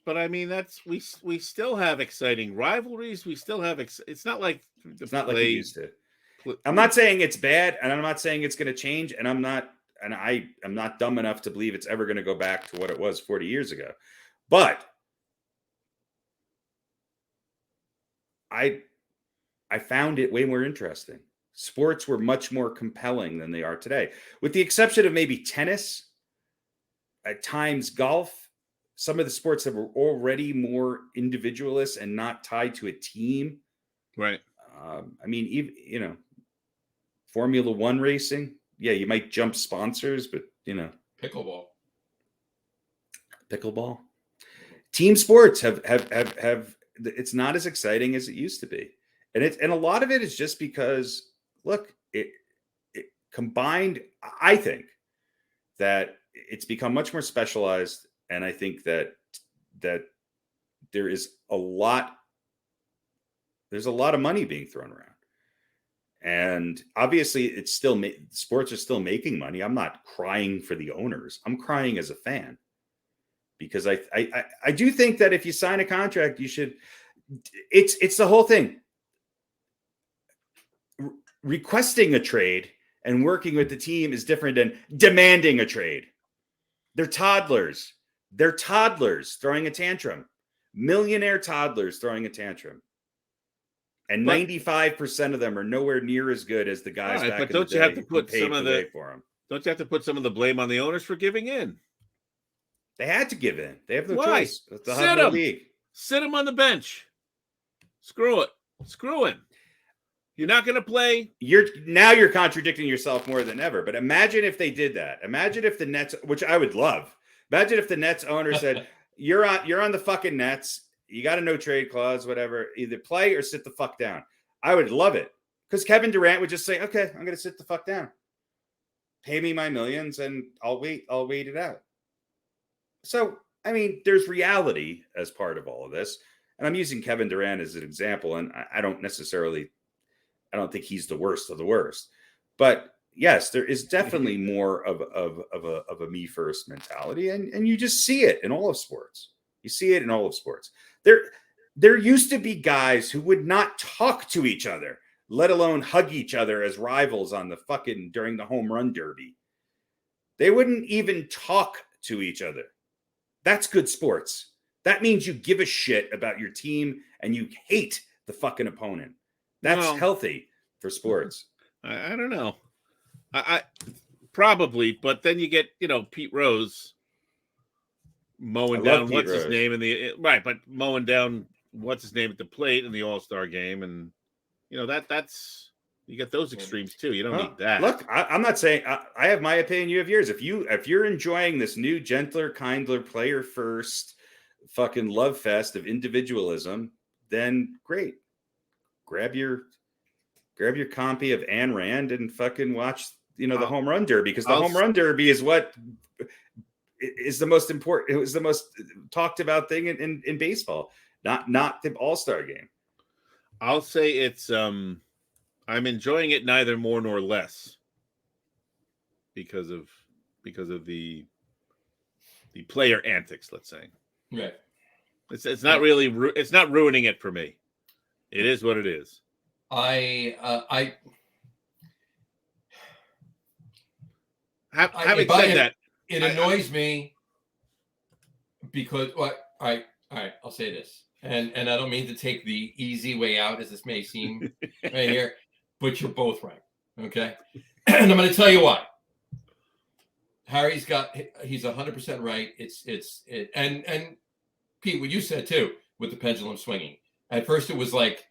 But I mean, we still have exciting rivalries. We still have it's not like it used to. I'm not saying it's bad, and I'm not saying it's going to change, and I'm not dumb enough to believe it's ever going to go back to what it was 40 years ago. But I found it way more interesting. Sports were much more compelling than they are today, with the exception of maybe tennis, at times golf. Some of the sports that were already more individualist and not tied to a team. Right. I mean, even, Formula One racing. Yeah, you might jump sponsors, but pickleball. Team sports have it's not as exciting as it used to be. And a lot of it is just because, look, it combined, I think that it's become much more specialized. And I think that there's a lot of money being thrown around. And obviously it's still sports are still making money. I'm not crying for the owners. I'm crying as a fan, because I do think that if you sign a contract, you should, it's the whole thing. Requesting a trade and working with the team is different than demanding a trade. They're toddlers throwing a tantrum. Millionaire toddlers throwing a tantrum. And 95% of them are nowhere near as good as the guys back in the day. But don't you have to put some of the blame on the owners for giving in? They had to give in. They have no choice. Sit him on the bench. Screw it. Screw him. You're not going to play. You're contradicting yourself more than ever. But imagine if they did that. Imagine if the Nets, which I would love. Imagine if the Nets owner said, "You're on the fucking Nets. You got a no trade clause, whatever. Either play or sit the fuck down." I would love it, because Kevin Durant would just say, "Okay, I'm going to sit the fuck down. Pay me my millions, and I'll wait it out." So, I mean, there's reality as part of all of this, and I'm using Kevin Durant as an example, and I don't think he's the worst of the worst, but yes, there is definitely more of a me first mentality, and you just see it in all of sports. You see it in all of sports. There used to be guys who would not talk to each other, let alone hug each other as rivals on the fucking during the home run derby. They wouldn't even talk to each other. That's good sports. That means you give a shit about your team and you hate the fucking opponent. That's healthy for sports. I don't know. I probably, but then you get, Pete Rose mowing down what's his name in the right, but mowing down what's his name at the plate in the All-Star game, and that's you get those extremes too. You don't need that. Look, I'm not saying I have my opinion. You have yours. If you're enjoying this new, gentler, kindler, player first, fucking love fest of individualism, then great. Grab your copy of Ayn Rand and fucking watch, the home run derby, because the home run derby is what is the most important. It was the most talked about thing in baseball, not the All-Star game. I'll say it's I'm enjoying it neither more nor less because of the player antics, let's say. Right. It's not really it's not ruining it for me. It is what it is. Having said that, it annoys me because all right, I'll say this. And I don't mean to take the easy way out, as this may seem right here, but you're both right. Okay. And I'm going to tell you why. He's 100% right. And Pete, what you said too, with the pendulum swinging. At first it was like,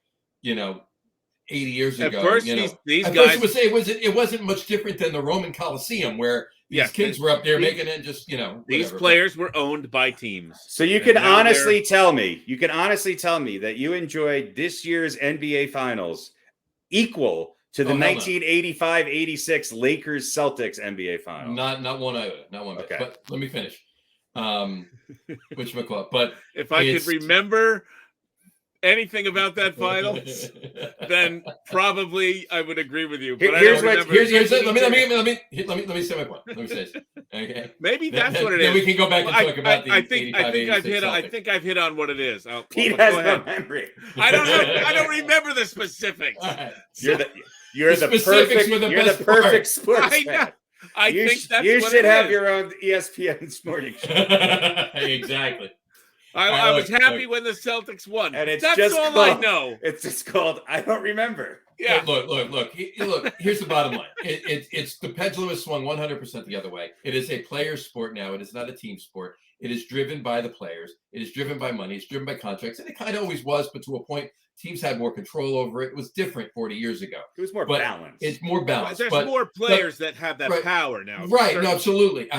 80 years ago. At first, these guys, it wasn't much different than the Roman Colosseum, where these kids were up there making it just, these players were owned by teams. So you can honestly tell me that you enjoyed this year's NBA Finals equall to the 1985-86 Lakers Celtics NBA Finals. Not one iota, not one bit. Okay. But let me finish. Whatchamacallit. But if I could remember anything about that finals, then probably I would agree with you. But let me say my point. Let me say this. Okay. Maybe that's what it is. Then we can go back and talk about the I think I've hit on what it is. Pete has no memory. I don't know. I don't remember the specifics. Right. You're the perfect sports fan. I think that's you what should it have is. your own ESPN morning show. Exactly. I was happy when the Celtics won. And that's all I know. It's just called I don't remember. Yeah. Look. Here's the bottom line. It's the pendulum has swung 100% the other way. It is a player sport now. It is not a team sport. It is driven by the players. It is driven by money. It's driven by contracts. And it kind of always was, but to a point, teams had more control over it. It was different 40 years ago. It was more balanced. It's more balanced. There's more players that have that power now. Right. No, absolutely.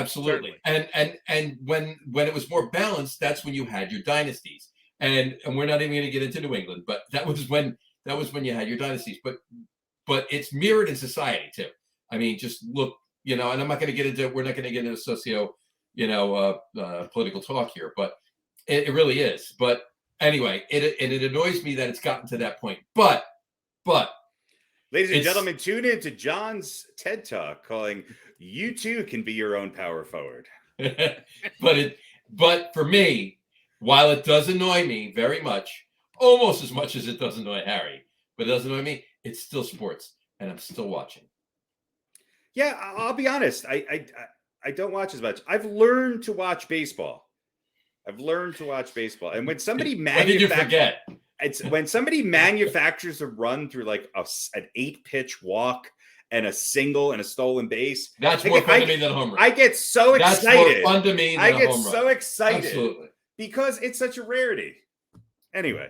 And when it was more balanced, that's when you had your dynasties. And we're not even going to get into New England, but that was when you had your dynasties. But it's mirrored in society too. I mean, just look, and we're not going to get into socio, political talk here, but it really is. But anyway, it annoys me that it's gotten to that point. But ladies and gentlemen, tune in to John's TED Talk calling "You Too Can Be Your Own Power Forward." But for me, while it does annoy me very much, almost as much as it does annoy Harry, but it doesn't annoy me, it's still sports, and I'm still watching. Yeah, I'll be honest. I don't watch as much. I've learned to watch baseball. And when somebody manufactures a run through like an 8-pitch walk and a single and a stolen base, that's more fun to me than a home run. I get so excited. That's more fun to me than I a get home run. so excited. Absolutely. Because it's such a rarity. Anyway,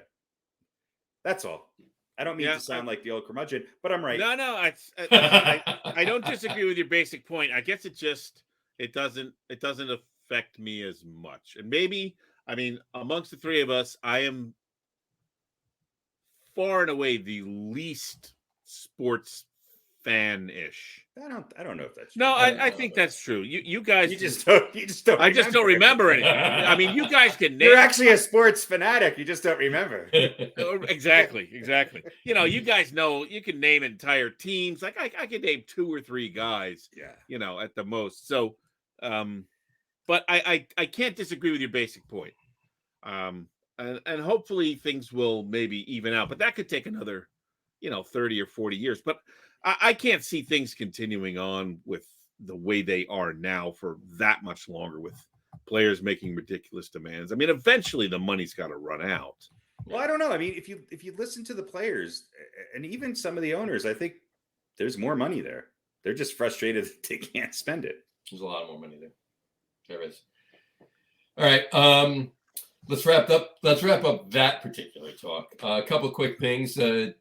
that's all. I don't mean to sound like the old curmudgeon, but I'm right. No, I don't disagree with your basic point. I guess it doesn't affect me as much. And maybe, amongst the three of us, I am far and away the least sports fan-ish. I don't know if that's true. No, I think that's true. You guys you just don't I just don't remember anything. You guys can name. You're actually a sports fanatic. You just don't remember. Exactly. You guys know you can name entire teams. Like I can name 2 or 3 guys. Yeah. At the most. So but I can't disagree with your basic point. And hopefully things will maybe even out. But that could take another, 30 or 40 years. But I can't see things continuing on with the way they are now for that much longer, with players making ridiculous demands. I mean, eventually the money's got to run out. Well, I don't know. I mean, if you listen to the players and even some of the owners, I think there's more money there. They're just frustrated that they can't spend it. There's a lot more money there. There is. All right. Let's wrap up that particular talk. A couple quick things. I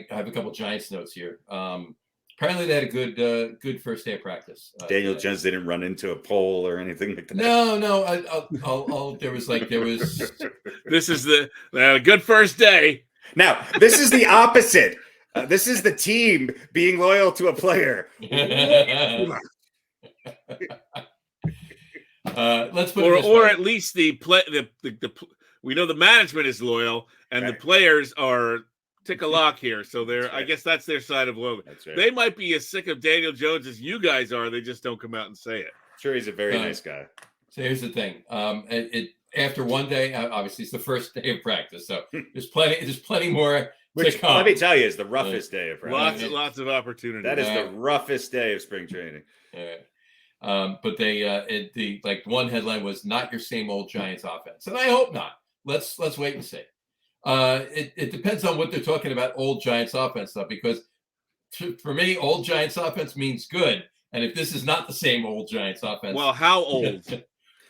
have a couple Giants notes here. Apparently they had a good first day of practice. Daniel Jones didn't run into a pole or anything like that. No. There was. This is the good first day. Now, this is the opposite. This is the team being loyal to a player. Let's put or at least the we know the management is loyal and the players are tick-a-lock here. So I guess that's their side of loyalty. That's right. They might be as sick of Daniel Jones as you guys are. They just don't come out and say it. Sure, he's a very nice guy. So here's the thing. After one day, obviously it's the first day of practice, so there's plenty more. Which, let me tell you, is the roughest day of practice. Lots of opportunity. That is the roughest day of spring training. But the one headline was "Not your same old Giants offense," and I hope not. Let's wait and see. It depends on what they're talking about. Old Giants offense stuff, because for me, old Giants offense means good, and if this is not the same old Giants offense, well, how old?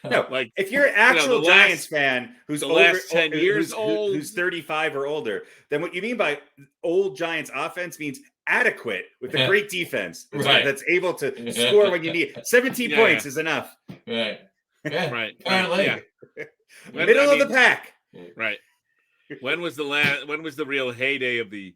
No, if you're an actual Giants fan who's over last 10 years old, who's 35 or older, then what you mean by old Giants offense means adequate with a great defense that's able to score when you need. 17 points is enough. Right. Yeah. Right. Apparently. Yeah. Middle of the pack. Right. When was the real heyday of the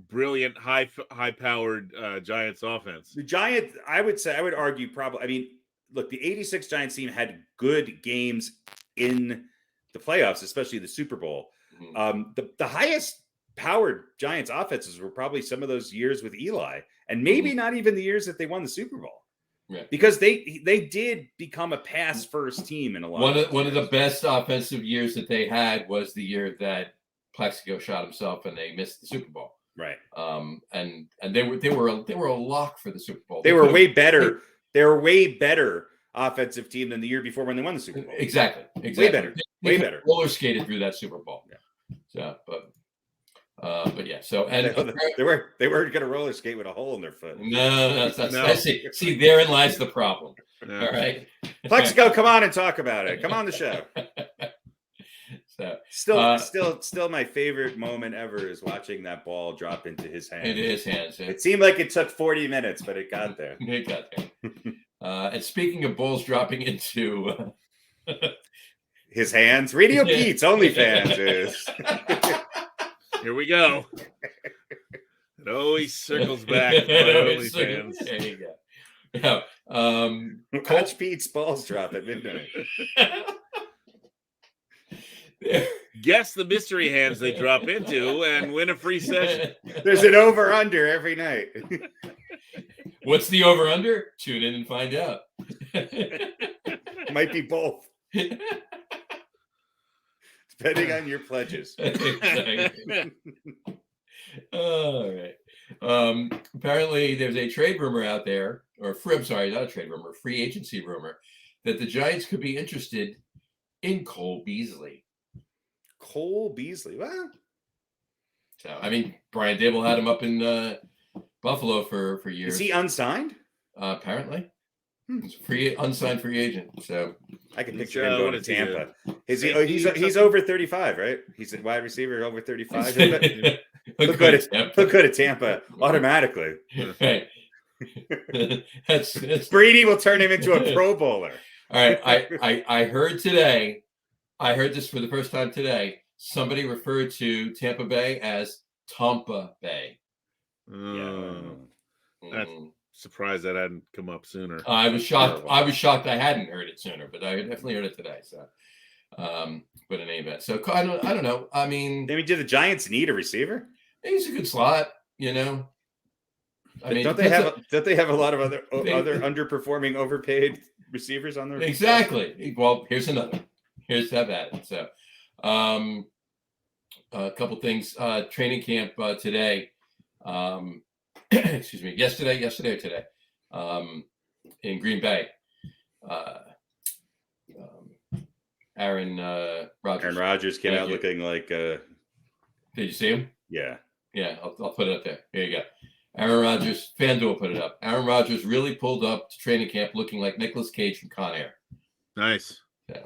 brilliant, high-powered Giants offense? The Giants, I would argue probably. I mean, look, the '86 Giants team had good games in the playoffs, especially the Super Bowl. The highest powered Giants offenses were probably some of those years with Eli, and maybe not even the years that they won the Super Bowl. Yeah. Because they did become a pass first team in a lot. One of the best offensive years that they had was the year that Plexico shot himself and they missed the Super Bowl. Right. And they were a lock for the Super Bowl. They were way better. They were way better offensive team than the year before when they won the Super Bowl. Exactly. Way better. Way better. Roller skated through that Super Bowl. Yeah. So, but yeah. So they weren't going to roller skate with a hole in their foot. No. See, therein lies the problem. No. All right. Plexico, come on and talk about it. Come on the show. So still my favorite moment ever is watching that ball drop into his hands. Into his hands. Yeah. It seemed like it took 40 minutes, but it got there. It got there. And speaking of balls dropping into his hands, RadioPete's OnlyFans is. Here we go. It always circles back to my OnlyFans. There you go. Yeah. Watch Pete's balls drop at midnight. Guess the mystery hands they drop into and win a free session. There's an over-under every night. What's the over-under? Tune in and find out. Might be both. Depending on your pledges. All right. Apparently, there's a trade rumor out there, not a trade rumor, free agency rumor, that the Giants could be interested in Cole Beasley. Cole Beasley. Well, so I mean, Brian Dable had him up in Buffalo for years. Is he unsigned? Apparently, he's unsigned free agent. So I can picture him going to Tampa. He's over 35, right? He's a wide receiver over 35. Look good at Tampa automatically. Right. That's Brady will turn him into a Pro Bowler. All right. I heard today. I heard this for the first time today. Somebody referred to Tampa Bay as Tampa Bay. That's surprised that hadn't come up sooner. I was shocked. I hadn't heard it sooner, but I definitely heard it today. So, but in any event, so I don't know. I mean, do the Giants need a receiver? He's a good slot, I mean, don't they have a lot of other underperforming, overpaid receivers on their exactly? Well, here's another. Here's have at it. So, A couple things. Training camp today. Excuse me. Yesterday or today. In Green Bay. Aaron Rodgers. Aaron Rodgers came out looking like. Did you see him? Yeah. Yeah, I'll put it up there. Here you go. Aaron Rodgers, FanDuel put it up. Aaron Rodgers really pulled up to training camp looking like Nicolas Cage from Con Air. Nice. Yeah.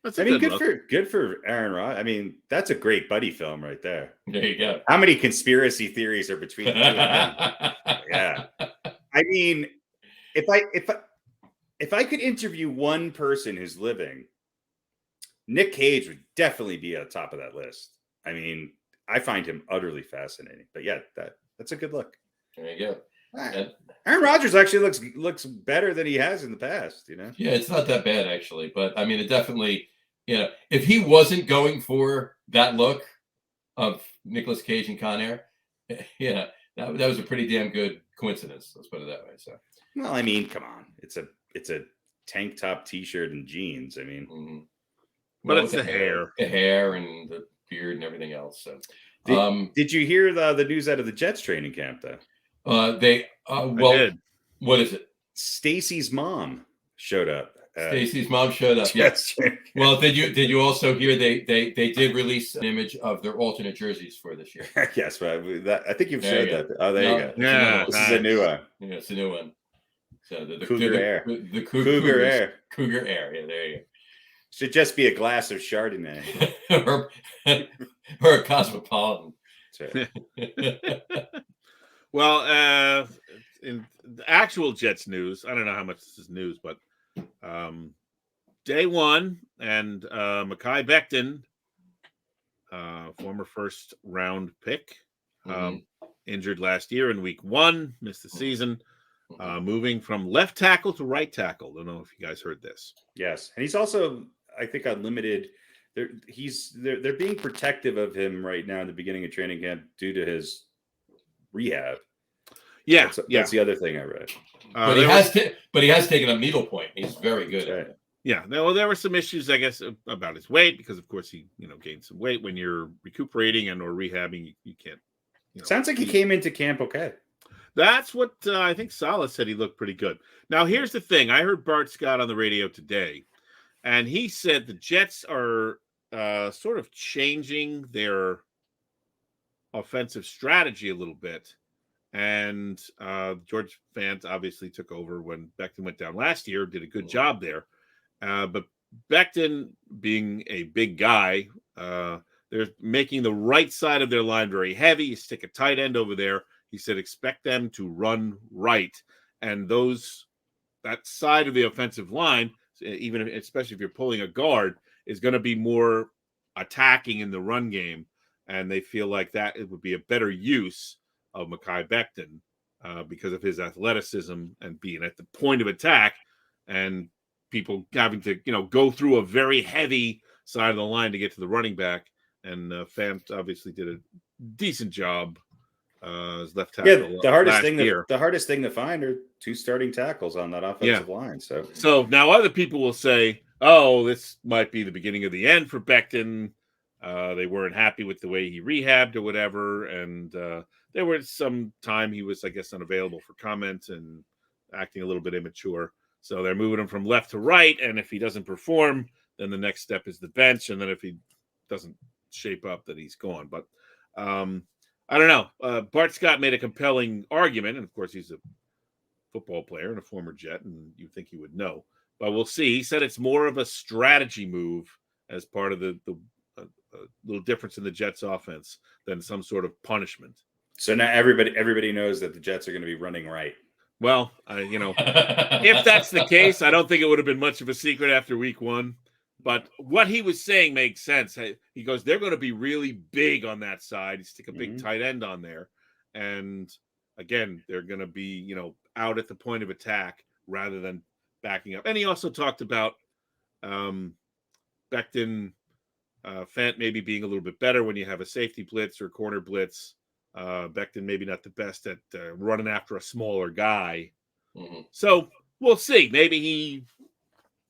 That's good for Aaron Rodgers. I mean, that's a great buddy film right there. There you go. How many conspiracy theories are between you and him? Yeah. I mean, if I could interview one person who's living, Nick Cage would definitely be at the top of that list. I mean, I find him utterly fascinating. But yeah, that's a good look. There you go. Aaron Rodgers actually looks better than he has in the past, you know? Yeah, it's not that bad actually, but I mean, it definitely, if he wasn't going for that look of Nicolas Cage and Con Air, that was a pretty damn good coincidence. Let's put it that way. So, well, I mean, come on, it's a tank top, t-shirt, and jeans. I mean, but it's the hair and the beard and everything else. So, did you hear the news out of the Jets training camp though? What is it? Stacy's mom showed up. Stacy's mom showed up. Yes. Well, did you also hear they did release an image of their alternate jerseys for this year? Yes, but I think you've showed that. Oh, there you go. Yeah, this is a new one. Yeah, it's a new one. So the Cougar Air. The Cougar Air. Cougar Air. Yeah, there you go. Should just be a glass of Chardonnay or a Cosmopolitan. That's right. Well, in the actual Jets news, I don't know how much this is news, but day one and Mekhi Becton, former first round pick, injured last year in week 1, missed the season, moving from left tackle to right tackle. Don't know if you guys heard this. Yes, and he's also, I think, unlimited. They're being protective of him right now in the beginning of training camp due to his rehab. Yeah, that's the other thing I read. But he has taken up needle point. He's very good at it. Yeah, there were some issues, I guess, about his weight because, of course, he gained some weight when you're recuperating and or rehabbing. You can't. Sounds like he came into camp okay. That's what I think Salah said. He looked pretty good. Now, here's the thing. I heard Bart Scott on the radio today, and he said the Jets are sort of changing their offensive strategy a little bit. And George Fant obviously took over when Becton went down last year, did a good job there. But Becton, being a big guy, they're making the right side of their line very heavy. You stick a tight end over there. He said, expect them to run right. And that side of the offensive line, especially if you're pulling a guard, is going to be more attacking in the run game. And they feel like that it would be a better use of Mekhi Becton because of his athleticism and being at the point of attack and people having to, go through a very heavy side of the line to get to the running back. And Fant obviously did a decent job as left tackle. Yeah, the hardest thing to find are 2 starting tackles on that offensive line. So now other people will say, oh, this might be the beginning of the end for Becton. They weren't happy with the way he rehabbed or whatever. And there was some time he was, I guess, unavailable for comment and acting a little bit immature. So they're moving him from left to right. And if he doesn't perform, then the next step is the bench. And then if he doesn't shape up, then he's gone. But I don't know. Bart Scott made a compelling argument. And, of course, he's a football player and a former Jet, and you'd think he would know. But we'll see. He said it's more of a strategy move as part of the little difference in the Jets offense than some sort of punishment. So now everybody knows that the Jets are going to be running right. Well, if that's the case, I don't think it would have been much of a secret after week 1. But what he was saying makes sense. He goes, they're going to be really big on that side. You stick a big tight end on there. And again, they're going to be, out at the point of attack rather than backing up. And he also talked about Becton, Fant maybe being a little bit better when you have a safety blitz or corner blitz. Becton maybe not the best at running after a smaller guy. So we'll see. Maybe he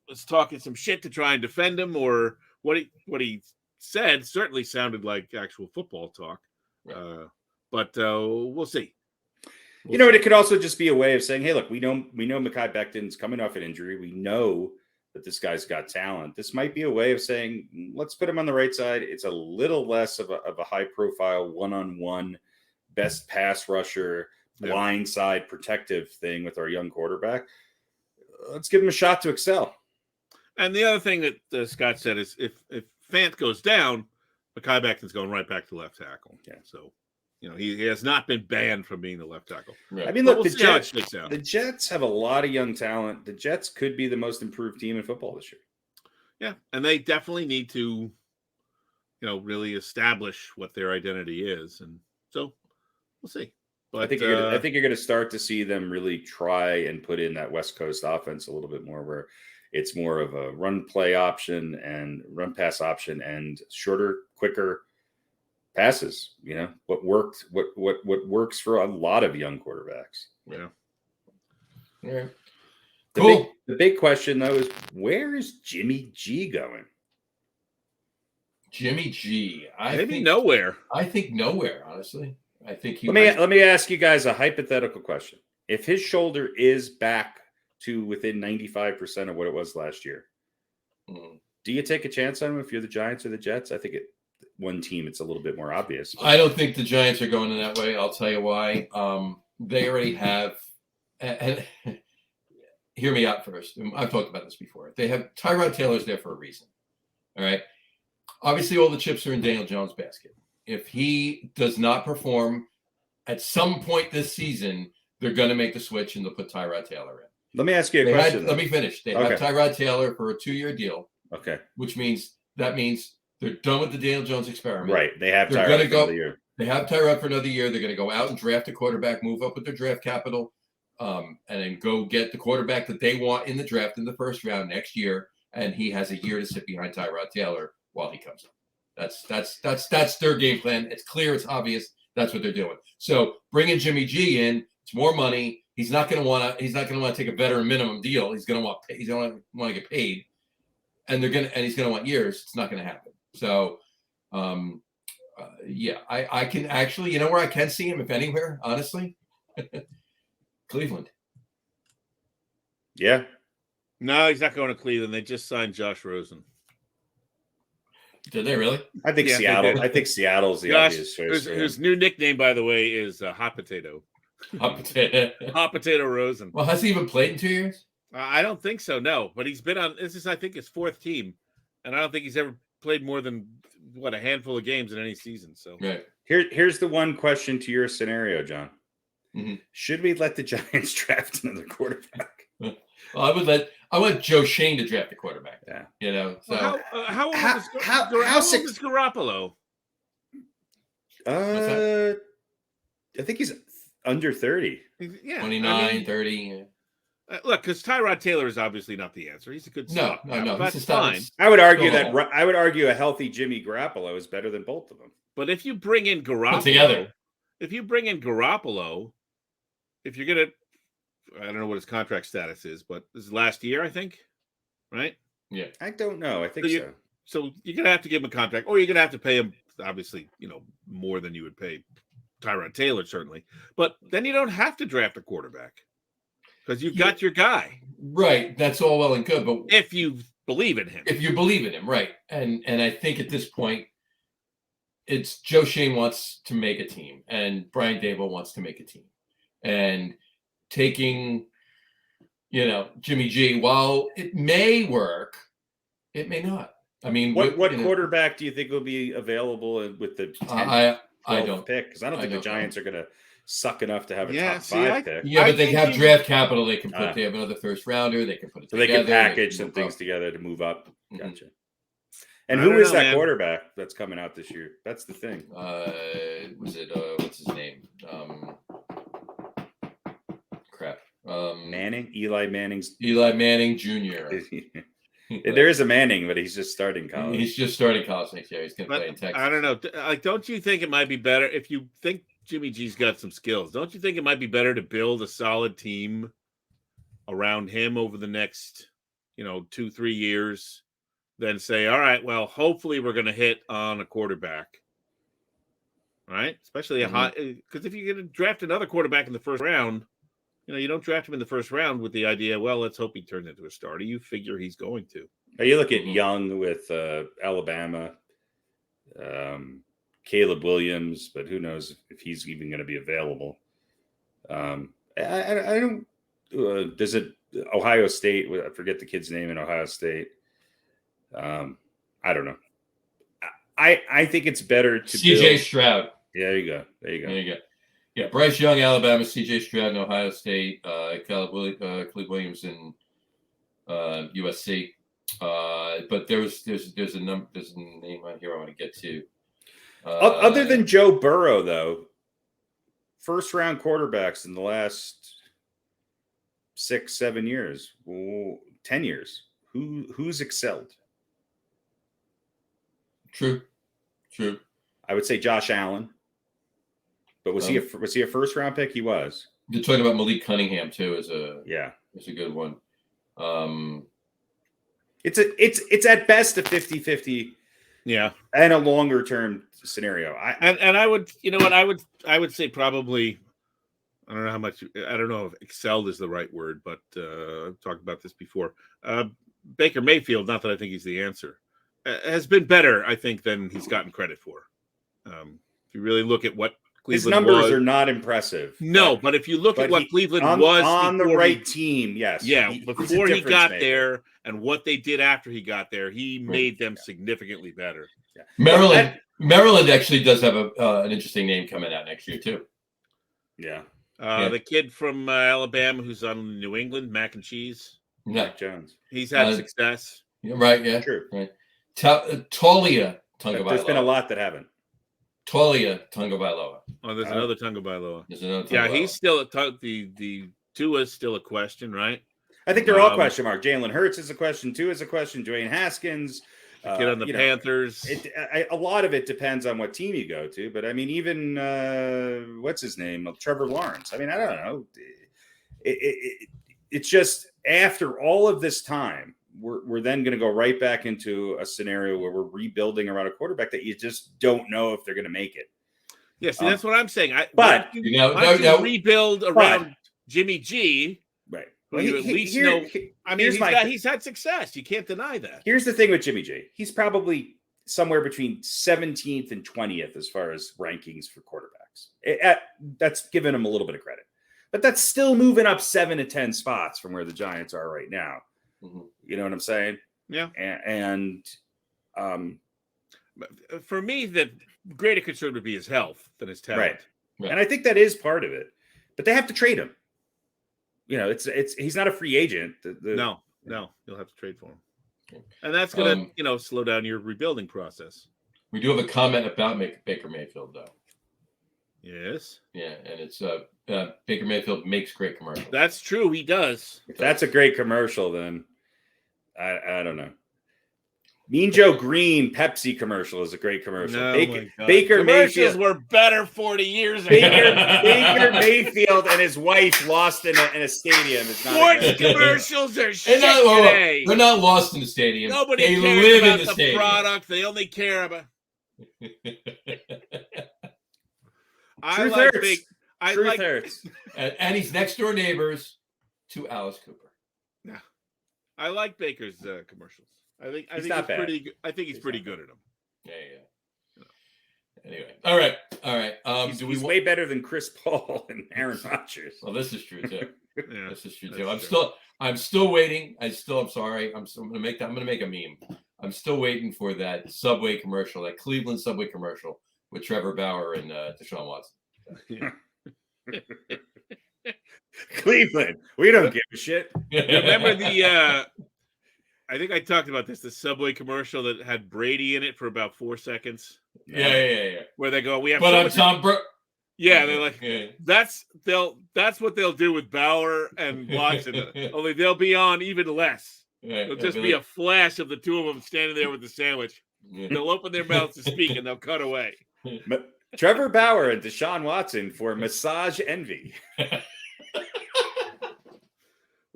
was talking some shit to try and defend him, or what he said certainly sounded like actual football talk. Right. But we'll see. You know, it could also just be a way of saying, hey, look, we know Mekhi Becton's coming off an injury. We know that this guy's got talent. This might be a way of saying, let's put him on the right side. It's a little less of a high profile one-on-one best pass rusher, blind side protective thing with our young quarterback. Let's give him a shot to excel. And the other thing that Scott said is if Fant goes down, Mekhi Becton's going right back to left tackle. Yeah. So, you know, he has not been banned from being the left tackle. Right. I mean, look, the Jets have a lot of young talent. The Jets could be the most improved team in football this year. Yeah, and they definitely need to, you know, really establish what their identity is, and so we'll see. But I think you're going to start to see them really try and put in that West Coast offense a little bit more, where it's more of a run play option and run pass option and shorter, quicker passes. You know, what works for a lot of young quarterbacks. Yeah. Yeah. The big question though is, where is Jimmy G going? Jimmy G. I think nowhere. I think nowhere, honestly. I think Let me ask you guys a hypothetical question. If his shoulder is back to within 95% of what it was last year, do you take a chance on him if you're the Giants or the Jets? I think one team, it's a little bit more obvious. I don't think the Giants are going in that way. I'll tell you why. They already have, and hear me out first. I've talked about this before. They have Tyrod Taylor's there for a reason. All right. Obviously, all the chips are in Daniel Jones' basket. If he does not perform at some point this season, they're going to make the switch and they'll put Tyrod Taylor in. Let me ask you a question. Let me finish. They have Tyrod Taylor for a 2-year deal. Okay. Which means they're done with the Daniel Jones experiment. Right. They have Tyrod for another year. They have Tyrod for another year. They're going to go out and draft a quarterback, move up with their draft capital, and then go get the quarterback that they want in the draft in the first round next year. And he has a year to sit behind Tyrod Taylor while he comes up. That's their game plan. It's clear. It's obvious. That's what they're doing. So bringing Jimmy G in, it's more money. He's not going to want to take a veteran minimum deal. He's going to want to get paid, and he's going to want years. It's not going to happen. So, I can actually, you know where I can see him, if anywhere, honestly, Cleveland. Yeah. No, he's not going to Cleveland. They just signed Josh Rosen. Did they really? I think Seattle. I think Seattle's the obvious choice. His new nickname, by the way, is Hot Potato. Hot Potato. Hot Potato Rosen. Well, has he even played in 2 years? I don't think so. No, but he's been on. This is, I think, his 4th team, and I don't think he's ever played more than a handful of games in any season. So right. Here's the one question to your scenario, John. Mm-hmm. Should we let the Giants draft another quarterback? Well, I want Joe Shane to draft a quarterback. Yeah, you know. So how old is Garoppolo? I think he's under 30. Yeah, 29, 30. Yeah. Look, because Tyrod Taylor is obviously not the answer. He's a good stop. No. That's fine. I would argue a healthy Jimmy Garoppolo is better than both of them. But if you bring in Garoppolo, if you're gonna, I don't know what his contract status is, but this is last year, I think, right? Yeah, I don't know. I think so. So you're gonna have to give him a contract, or you're gonna have to pay him, obviously, more than you would pay Tyrod Taylor, certainly. But then you don't have to draft a quarterback because you've got your guy. Right. That's all well and good, but if you believe in him, right? And I think at this point, it's Joe Shane wants to make a team, and Brian Daboll wants to make a team, and taking, Jimmy G, while it may work, it may not. I mean, what quarterback do you think will be available with the 10th, I don't pick? Because I don't think the Giants are going to suck enough to have a top 5 pick. Yeah, but they have draft capital. They can put. They have another first rounder. They can put it together. They can package some things together to move up. Mm-hmm. Gotcha. And who is that quarterback that's coming out this year? That's the thing. Was it what's his name? Manning? Eli Manning Jr. There is a Manning, but he's just starting college. He's just starting college next year. He's going to play in Texas. I don't know. Like, don't you think it might be better if you think Jimmy G's got some skills? Don't you think it might be better to build a solid team around him over the next, 2-3 years, than say, all right, well, hopefully we're going to hit on a quarterback. Right? Especially a high, because if you're going to draft another quarterback in the first round, you don't draft him in the first round with the idea, well, let's hope he turns into a starter. You figure he's going to. You look at Young with Alabama, Caleb Williams, but who knows if he's even going to be available. I don't. There's a Ohio State. I forget the kid's name in Ohio State. I don't know. I think it's better to CJ Stroud. Yeah, there you go. Yeah, Bryce Young, Alabama, CJ Stroud in Ohio State, Caleb Williams in USC. But there's a name on here I want to get to. Other than Joe Burrow, though, first round quarterbacks in the last 6-7 years, 10 years, who's excelled? True. I would say Josh Allen, but was he a first round pick? He was. You're talking about Malik Cunningham too, is a good one. It's at best a 50-50. Yeah. And a longer term scenario. I would, I would say probably, I don't know how much, I don't know if excelled is the right word, but I've talked about this before. Baker Mayfield, not that I think he's the answer, has been better, I think, than he's gotten credit for. If you really look at what Cleveland his numbers was, are not impressive. No, but if you look at what Cleveland was on the right team, yes. Yeah, before he got there and what they did after he got there, he made them significantly better. Yeah. Maryland actually does have an interesting name coming out next year too. Yeah. The kid from Alabama who's on New England, Mac and Cheese. Mac Jones. He's had success. Right, yeah. True. Right. Talia Tagovailoa. There's been a lot that haven't. Talia Tagovailoa. Oh, there's another Tagovailoa. Yeah, he's still the Tua's still a question, right? I think they're all question mark. Jalen Hurts is a question. Tua is a question. Dwayne Haskins. Kid on the Panthers. A lot of it depends on what team you go to. But I mean, even what's his name? Trevor Lawrence. I mean, I don't know. It's just after all of this time, we're then going to go right back into a scenario where we're rebuilding around a quarterback that you just don't know if they're going to make it. Yeah, see, that's what I'm saying. But you rebuild around Jimmy G, right? Well, you at least know. I mean, he's had success. You can't deny that. Here's the thing with Jimmy G. He's probably somewhere between 17th and 20th as far as rankings for quarterbacks. That's giving him a little bit of credit, but that's still moving up 7 to 10 spots from where the Giants are right now. You know what I'm saying? Yeah. And for me, the greater concern would be his health than his talent. Right. And I think that is part of it. But they have to trade him. You know, he's not a free agent. No, you'll have to trade for him. And that's going to, slow down your rebuilding process. We do have a comment about Baker Mayfield, though. Yes. Yeah, and it's Baker Mayfield makes great commercials. That's true. He does. If that's a great commercial, then I don't know. Mean Joe Green Pepsi commercial is a great commercial. No, Baker commercials Mayfield were better 40 years ago. Baker Mayfield and his wife lost in a stadium. Sports commercials are shit today. They're not lost in the stadium. Nobody cares live about in the product. They only care about. Truth hurts. And he's next door neighbors to Alice Cooper. Yeah, I like Baker's commercials. I think he's pretty good. I think he's pretty good at them. Yeah. Anyway, all right. He's way better than Chris Paul and Aaron Rodgers. Well, this is true too. Yeah, this is true too. I'm still waiting. I'm sorry. I'm gonna make a meme. I'm still waiting for that Subway commercial, that Cleveland Subway commercial with Trevor Bauer and Deshaun Watson. Cleveland, we don't give a shit. Remember I think I talked about this, the Subway commercial that had Brady in it for about 4 seconds. Yeah. Where they go, we have. But I'm Tom Brady. Yeah, they're like, that's what they'll do with Bauer and Watson. Only they'll be on even less. It'll just be a flash of the two of them standing there with the sandwich. They'll open their mouths to speak and they'll cut away. Trevor Bauer and Deshaun Watson for Massage Envy.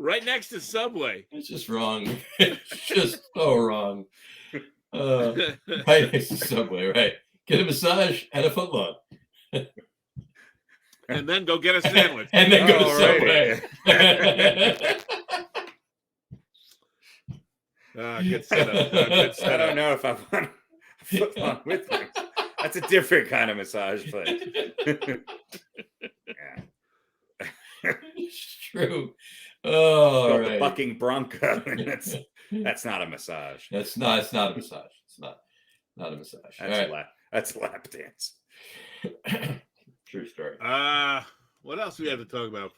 Right next to Subway. It's just wrong. It's just so wrong. Right next to Subway, right? Get a massage and a footlong. And then go get a sandwich. And then go to Alrighty. Subway. Good setup. Good I setup. don't know if I want a footlong with me. That's a different kind of massage place. Yeah. It's true. Oh, Called right. the bucking bronco. That's not a massage. It's not a massage. It's not a massage. That's a lap dance. True story. What else do we have to talk about?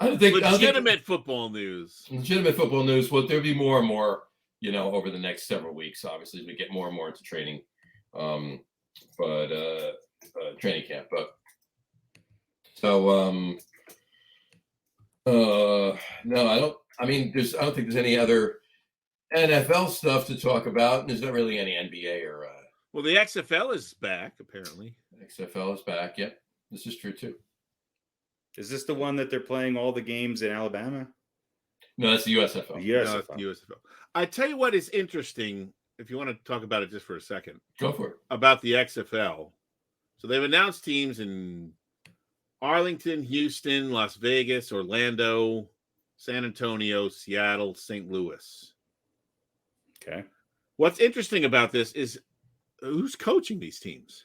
Legitimate Football news. Legitimate football news. Well, there'll be more and more, over the next several weeks. Obviously, as we get more and more into training, training camp. But so, no, I don't. I mean, I don't think there's any other NFL stuff to talk about. There's not really any NBA or. Well, the XFL is back apparently. XFL is back. Yep, this is true too. Is this the one that they're playing all the games in Alabama? No, that's the USFL. The USFL. No, the USFL. I tell you what is interesting, if you want to talk about it just for a second. Go for it. About the XFL. So they've announced teams in Arlington, Houston, Las Vegas, Orlando, San Antonio, Seattle, St. Louis. Okay. What's interesting about this is who's coaching these teams.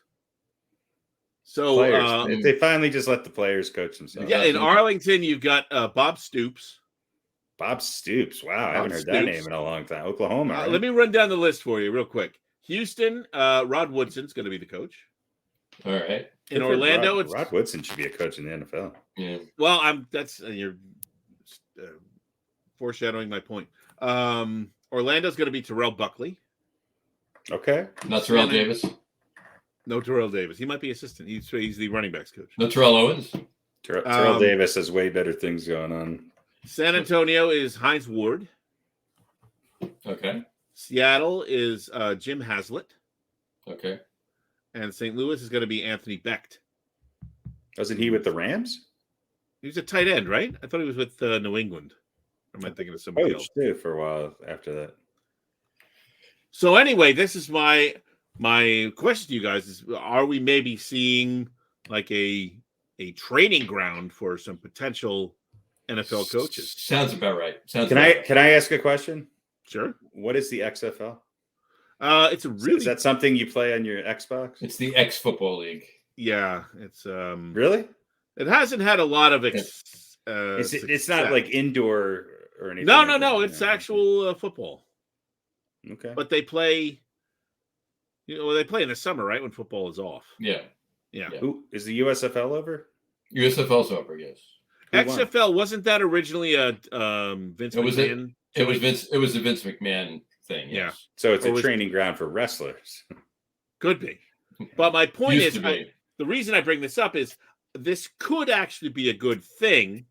So they finally just let the players coach themselves. Yeah, in Arlington, you've got Bob Stoops. Bob Stoops. Wow, I haven't heard that name in a long time. Oklahoma. Right? Let me run down the list for you real quick. Houston, Rod Woodson's going to be the coach. All right. In Orlando, Rod Woodson should be a coach in the NFL. Yeah. Well, you're foreshadowing my point. Orlando's going to be Terrell Buckley. Okay. Not Terrell Davis. No, Terrell Davis. He might be assistant. He's the running backs coach. No, Terrell Owens. Terrell Davis has way better things going on. San Antonio is Hines Ward. Okay. Seattle is Jim Haslett. Okay. And St. Louis is going to be Anthony Becht. Wasn't he with the Rams? He was a tight end, right? I thought he was with New England. Or am I thinking of somebody else? Too for a while after that. So anyway, this is my question to you guys is: are we maybe seeing like a training ground for some potential NFL coaches? Sounds about right. Can I ask a question? Sure. What is the XFL? It's a really is that something you play on your Xbox? It's the X Football League. Yeah, it's really. It hasn't had a lot of it's not like indoor or anything. No. It's actual football. Okay. But they play. They play in the summer, right, when football is off. Yeah. Who is the USFL over? USFL's over, yes. XFL wasn't that originally a Vince McMahon? It was the Vince McMahon thing. Yes. Yeah. So it's a training ground for wrestlers. Could be. But my point is, the reason I bring this up is this could actually be a good thing.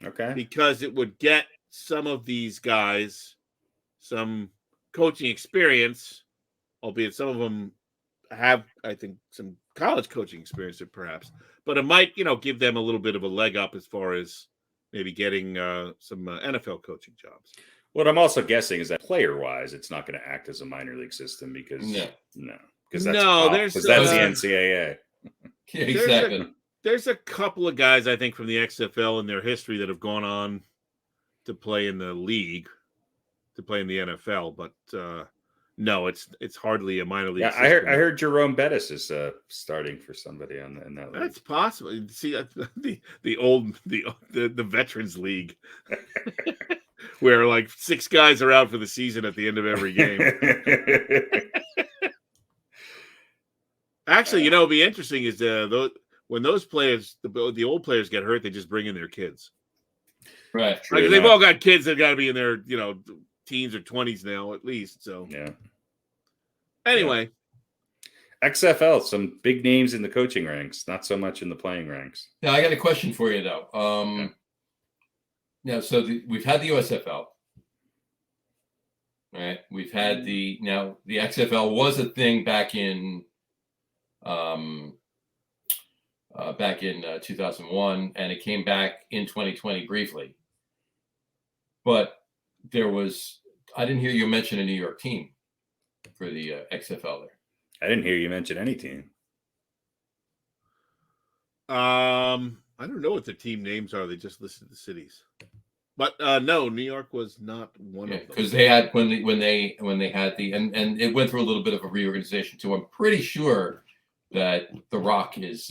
Okay. Because it would get some of these guys some coaching experience, albeit some of them have, I think, some college coaching experience, perhaps. But it might, give them a little bit of a leg up as far as maybe getting some NFL coaching jobs. What I'm also guessing is that player-wise, it's not going to act as a minor league system because that's the NCAA. Yeah, exactly. There's a couple of guys I think from the XFL in their history that have gone on to play in the league, to play in the NFL, but no, it's hardly a minor league. Yeah, I heard Jerome Bettis is starting for somebody in that league. That's possible. See, the Veterans League, where like 6 guys are out for the season at the end of every game. Actually, it'd be interesting is when those players, the old players get hurt, they just bring in their kids. Right. Like they've all got kids that got to be in their teens or 20s now at least. So yeah. Anyway, XFL, some big names in the coaching ranks, not so much in the playing ranks. Now I got a question for you though. So we've had the USFL, right? We've had the XFL was a thing back in 2001, and it came back in 2020 briefly. But I didn't hear you mention a New York team for the XFL there. I didn't hear you mention any team. I don't know what the team names are. They just listed the cities. But no, New York was not one of them. Because they had when they had and it went through a little bit of a reorganization too. I'm pretty sure that The Rock is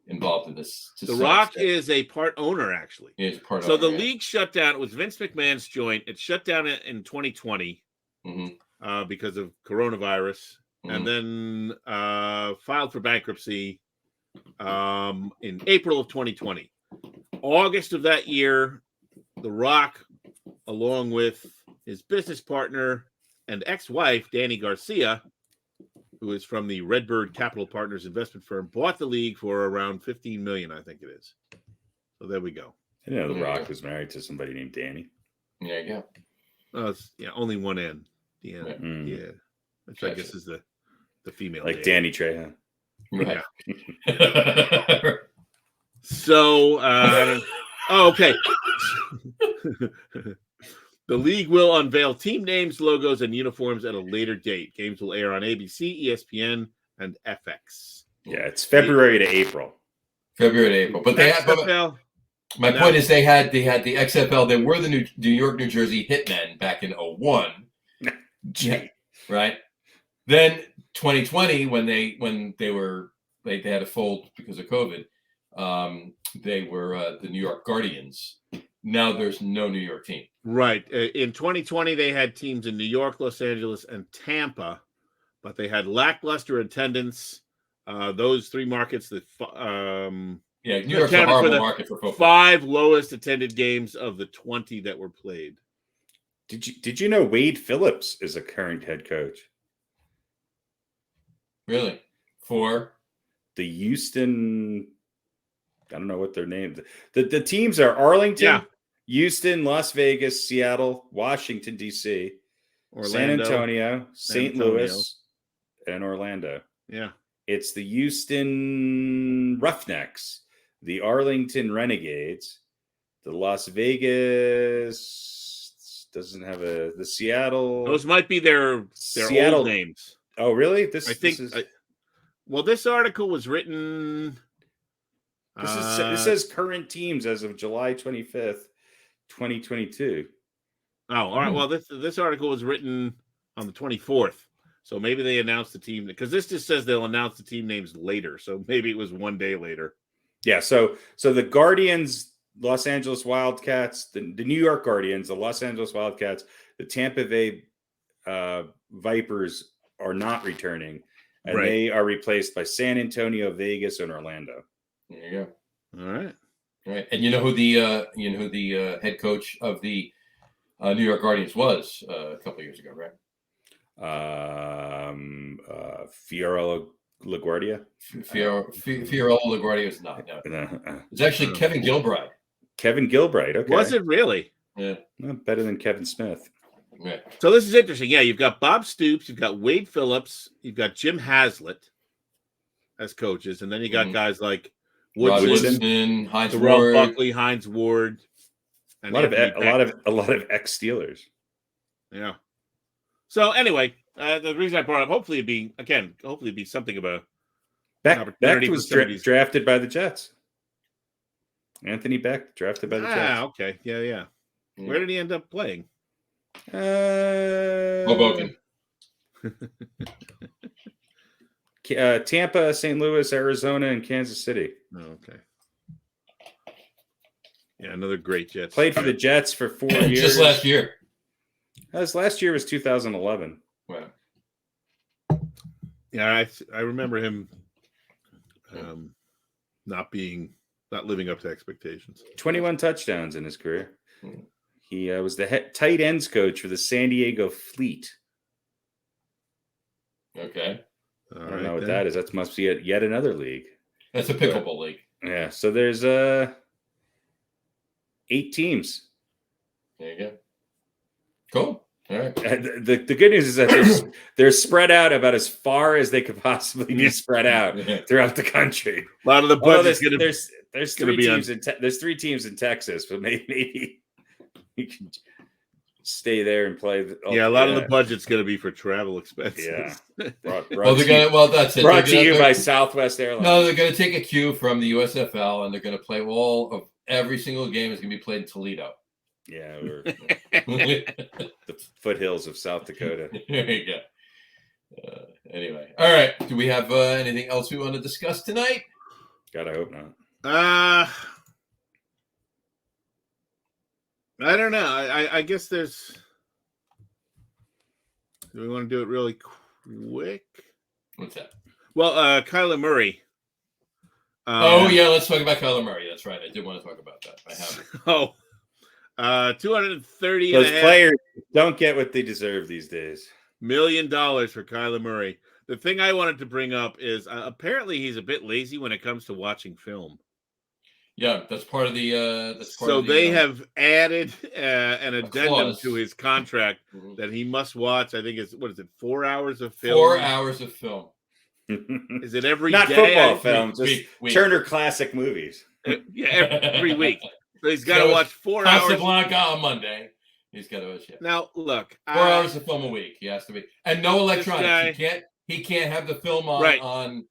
involved in this. The Rock is a part owner, actually. He is part so owner, the league shut down. It was Vince McMahon's joint. It shut down in 2020 because of coronavirus, and then filed for bankruptcy in April of 2020. August of that year, The Rock, along with his business partner and ex-wife, Danny Garcia, who is from the Redbird Capital Partners investment firm, bought the league for around $15 million, I think it is. So there we go. I didn't know The Rock was married to somebody named Danny. Yeah, yeah. It's, only one N. Yeah. Which I guess is the female. Like Danny Trejo. Right. Yeah. So, okay. The league will unveil team names, logos, and uniforms at a later date. Games will air on ABC, ESPN, and FX. Yeah, it's February to April. February to April. But they had. My point is, they had the XFL. They were the New York, New Jersey Hitmen back in 2001. Yeah, right. Then 2020, when they had to fold because of COVID, they were the New York Guardians. Now there's no New York team. Right. In 2020, they had teams in New York, Los Angeles, and Tampa, but they had lackluster attendance. Those three markets that New York's a horrible market for football. 5 lowest attended games of the 20 that were played. Did you know Wade Phillips is a current head coach? Really? For the Houston, I don't know what their names. The teams are Arlington, Houston, Las Vegas, Seattle, Washington, D.C., San Antonio, St. Louis, and Orlando. Yeah. It's the Houston Roughnecks, the Arlington Renegades, the Las Vegas doesn't have the Seattle. Those might be their Seattle old names. Oh, really? This article was written. This says current teams as of July 25th, 2022. Oh, all right. Well, this article was written on the 24th. So maybe they announced the team, because this just says they'll announce the team names later. So maybe it was one day later. Yeah. So the Guardians, Los Angeles Wildcats, the New York Guardians, the Los Angeles Wildcats, the Tampa Bay Vipers are not returning, and they are replaced by San Antonio, Vegas, and Orlando. There you go. All right. And you know who the head coach of the New York Guardians was a couple of years ago, right? Fiorello LaGuardia. Fiorello LaGuardia is not. No. It's actually Kevin Gilbride. Kevin Gilbride. Okay. Was it really? Yeah. Not better than Kevin Smith. Yeah. So this is interesting. Yeah, you've got Bob Stoops, you've got Wade Phillips, you've got Jim Haslett as coaches, and then you got guys like Woodson, Hines Terrell Ward, Buckley, Hines Ward, and a lot of ex-Steelers. Yeah. So anyway, the reason I brought up, hopefully it'd be something of a Beck was drafted by the Jets. Anthony Beck drafted by the Jets. Okay. Yeah. Where did he end up playing? Hoboken. Tampa, St. Louis, Arizona, and Kansas City. Oh, okay. Yeah, another great Jets. Played for the Jets for 4 years. Just last year. Last year was 2011. Wow. Yeah, I remember him not living up to expectations. 21 touchdowns in his career. He was the tight ends coach for the San Diego Fleet. Okay. I don't know what that is. That must be yet another league. That's a pickleball league. Yeah. So there's 8 teams. There you go. Cool. All right. The good news is that they're spread out about as far as they could possibly be spread out throughout the country. A lot of the budget there's 3 teams. There's 3 teams in Texas, but maybe You can stay there and play. A lot of the budget's going to be for travel expenses. Yeah. That's it. Brought to you by Southwest Airlines. No, they're going to take a cue from the USFL, and they're going to play every single game is going to be played in Toledo. Yeah, or the foothills of South Dakota. There you go. Anyway, all right. Do we have anything else we want to discuss tonight? God, I hope not. I don't know. I guess there's. Do we want to do it really quick? What's that? Well, Kyler Murray. Let's talk about Kyler Murray. That's right. I did want to talk about that. I have. 230. Those players don't get what they deserve these days. $1 million for Kyler Murray. The thing I wanted to bring up is apparently he's a bit lazy when it comes to watching film. Yeah, that's part of the. They have added an addendum clause to his contract that he must watch. I think it's 4 hours of film. 4 hours of film. Is it every Not day? football film, just week. Turner Classic Movies. Yeah, every week. So he's got to watch 4 hours. Casablanca on Monday. He's got to watch it. Now look, 4 hours of film a week. He has to be, and no electronics. He can't have the film on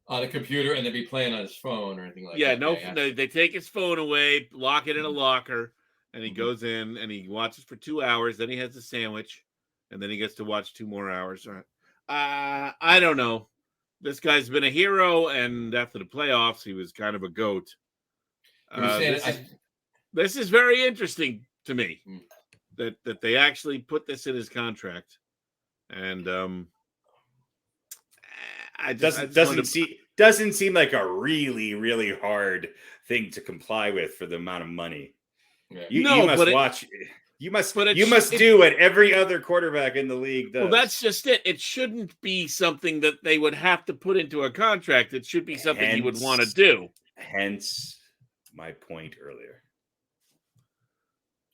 a computer and then be playing on his phone or anything like that. No, they take his phone away, lock it in a locker, and he goes in and he watches for 2 hours. Then he has a sandwich, and then he gets to watch 2 more hours. I don't know. This guy's been a hero, and after the playoffs, he was kind of a goat. This is very interesting to me that they actually put this in his contract, and doesn't seem like a really, really hard thing to comply with for the amount of money. Yeah. You must do what every other quarterback in the league does. Well, that's just it. It shouldn't be something that they would have to put into a contract. It should be something he would want to do. Hence my point earlier.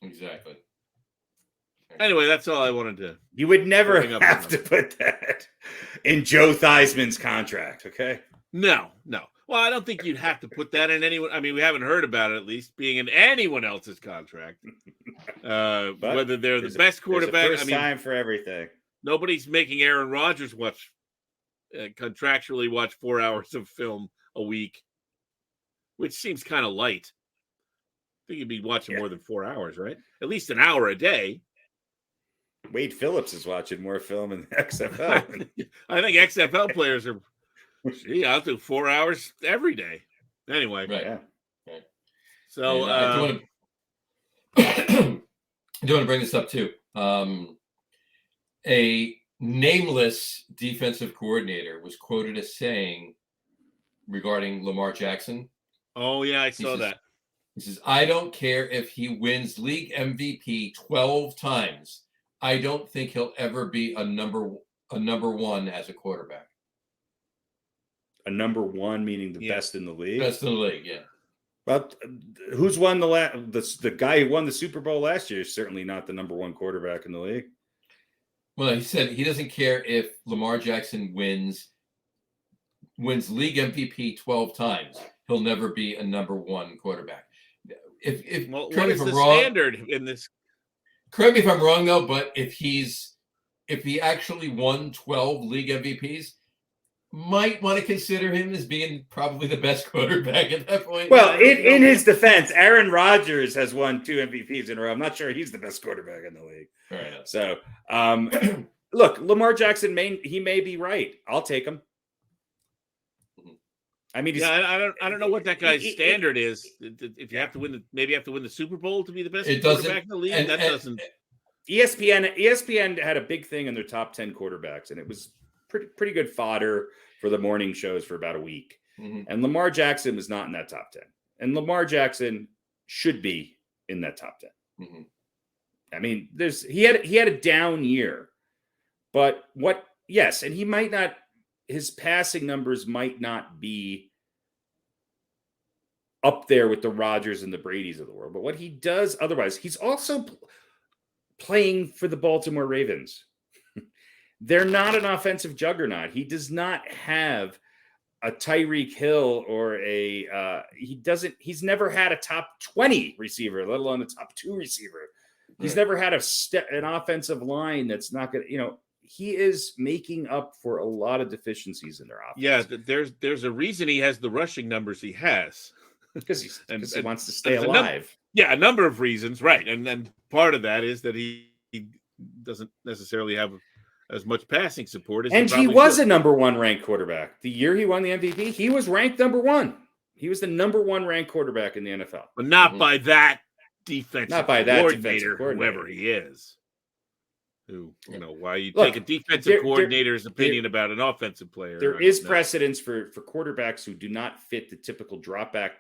Exactly. Anyway, that's all I wanted to. You would never have to put that in Joe Theismann's contract, okay? No. Well, I don't think you'd have to put that in anyone. I mean, we haven't heard about it, at least, being in anyone else's contract. Whether they're the best quarterback. There's a first time for everything. Nobody's making Aaron Rodgers contractually watch 4 hours of film a week, which seems kind of light. I think you'd be watching more than 4 hours, right? At least an hour a day. Wade Phillips is watching more film in the XFL. I think XFL players are. I'll do 4 hours every day. Anyway, right. Yeah. So I do want to bring this up too. A nameless defensive coordinator was quoted as saying regarding Lamar Jackson. Oh yeah, I saw that. He says, "I don't care if he wins league MVP 12 times. I don't think he'll ever be a number one as a quarterback." A number one, meaning the best in the league? Best in the league, yeah. Well, who's won the guy who won the Super Bowl last year is certainly not the number one quarterback in the league. Well, he said he doesn't care if Lamar Jackson wins league MVP 12 times. He'll never be a number one quarterback. What is the standard in this? Correct me if I'm wrong, though, but if he actually won 12 league MVPs, might want to consider him as being probably the best quarterback at that point. Well, in his defense, Aaron Rodgers has won 2 MVPs in a row. I'm not sure he's the best quarterback in the league. Right. So, look, Lamar Jackson may be right. I'll take him. I mean, I don't know what that guy's standard is. If you have to win, maybe you have to win the Super Bowl to be the best quarterback in the league. That doesn't. ESPN had a big thing in their top 10 quarterbacks, and it was pretty good fodder for the morning shows for about a week. Mm-hmm. And Lamar Jackson was not in that top 10, and Lamar Jackson should be in that top 10. Mm-hmm. I mean, he had a down year, but and he might not. His passing numbers might not be up there with the Rodgers and the Bradys of the world. But what he does otherwise, he's also playing for the Baltimore Ravens. They're not an offensive juggernaut. He does not have a Tyreek Hill or he's never had a top 20 receiver, let alone a top 2 receiver. He's never had an offensive line that's not going to, he is making up for a lot of deficiencies in their offense. Yeah, there's a reason he has the rushing numbers he has. Because he wants to stay alive. A number of reasons, right? And then part of that is that he doesn't necessarily have as much passing support as he was a number 1 ranked quarterback. The year he won the MVP, he was ranked number 1. He was the number 1 ranked quarterback in the NFL. But not by that defensive coordinator, whoever he is. Why you take a defensive coordinator's opinion about an offensive player. There is precedence for quarterbacks who do not fit the typical drop back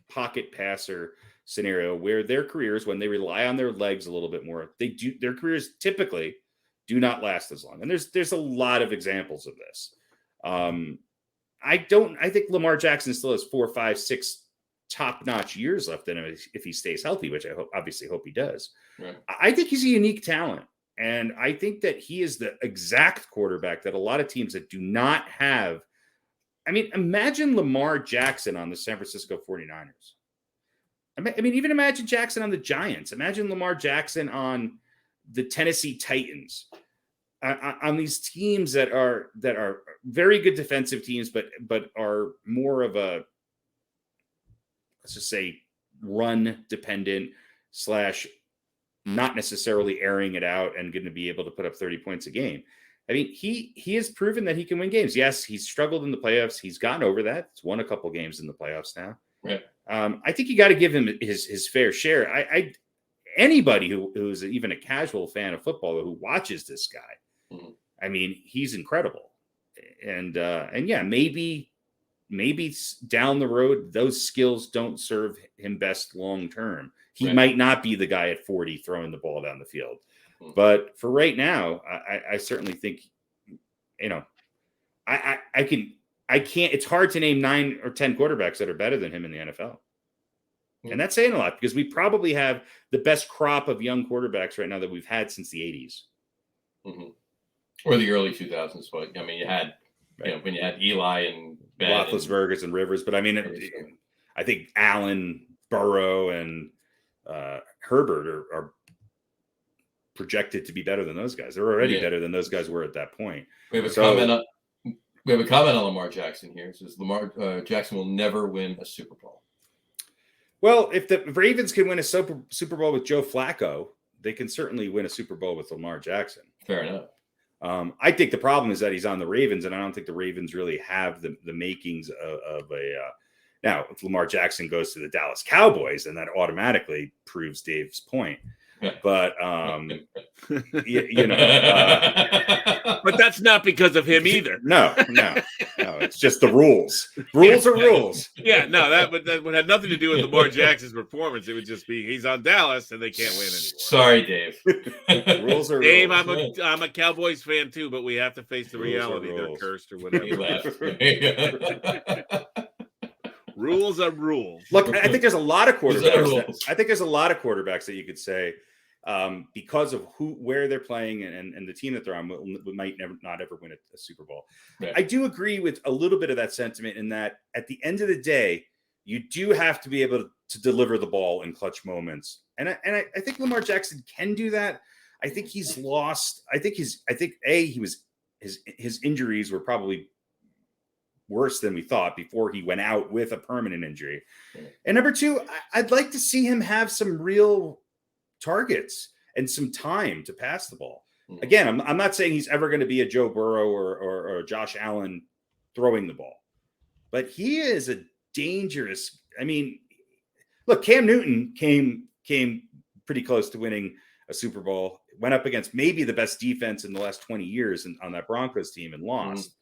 pocket passer scenario, where their careers, when they rely on their legs a little bit more, their careers typically do not last as long. And there's a lot of examples of this. I think Lamar Jackson still has 4, 5, 6 top-notch years left in him if he stays healthy, which I obviously hope he does. Right. I think he's a unique talent. And I think that he is the exact quarterback that a lot of teams that do not have. I mean, imagine Lamar Jackson on the San Francisco 49ers. I mean, even imagine Jackson on the Giants. Imagine Lamar Jackson on the Tennessee Titans. On these teams that are very good defensive teams, but are more of a, let's just say, run dependent / not necessarily airing it out and going to be able to put up 30 points a game. I mean, he has proven that he can win games. Yes, he's struggled in the playoffs. He's gotten over that. He's won a couple games in the playoffs now. Right. I think you got to give him his fair share. Anybody who's even a casual fan of football who watches this guy, I mean, he's incredible. And yeah, maybe down the road, those skills don't serve him best long term. He might not be the guy at 40 throwing the ball down the field. But for right now, I certainly think, I can't, it's hard to name 9 or 10 quarterbacks that are better than him in the NFL. And that's saying a lot, because we probably have the best crop of young quarterbacks right now that we've had since the 80s. Or the early 2000s. But I mean, you had, when you had Eli and Ben Roethlisberger and Rivers, but I mean, I think Allen, Burrow, and Herbert are projected to be better than those guys. They're already better than those guys were at that point. We have a comment on Lamar Jackson here. It says Lamar Jackson will never win a Super Bowl. Well, if the Ravens can win a Super Bowl with Joe Flacco, they can certainly win a Super Bowl with Lamar Jackson. Fair enough. I think the problem is that he's on the Ravens, and I don't think the Ravens really have the makings of a. Now, if Lamar Jackson goes to the Dallas Cowboys, then that automatically proves Dave's point. But but that's not because of him either. No, it's just the rules. Rules are rules. Yeah, no, that would have nothing to do with Lamar Jackson's performance. It would just be he's on Dallas and they can't win anymore. Sorry, Dave. Rules are Dave, rules. I'm a Cowboys fan too, but we have to face the reality. They're cursed or whatever. Rules are rules. Look, I think there's a lot of quarterbacks. I think there's a lot of quarterbacks that you could say, because of where they're playing and the team that they're on, might not ever win a Super Bowl. Right. I do agree with a little bit of that sentiment in that at the end of the day, you do have to be able to deliver the ball in clutch moments. And I think Lamar Jackson can do that. I think he's lost. I think his injuries were probably worse than we thought before he went out with a permanent injury. And number 2, I'd like to see him have some real targets and some time to pass the ball. Again, I'm not saying he's ever going to be a Joe Burrow or Josh Allen throwing the ball, but he is a dangerous. I mean, look, Cam Newton came pretty close to winning a Super Bowl, went up against maybe the best defense in the last 20 years on that Broncos team and lost.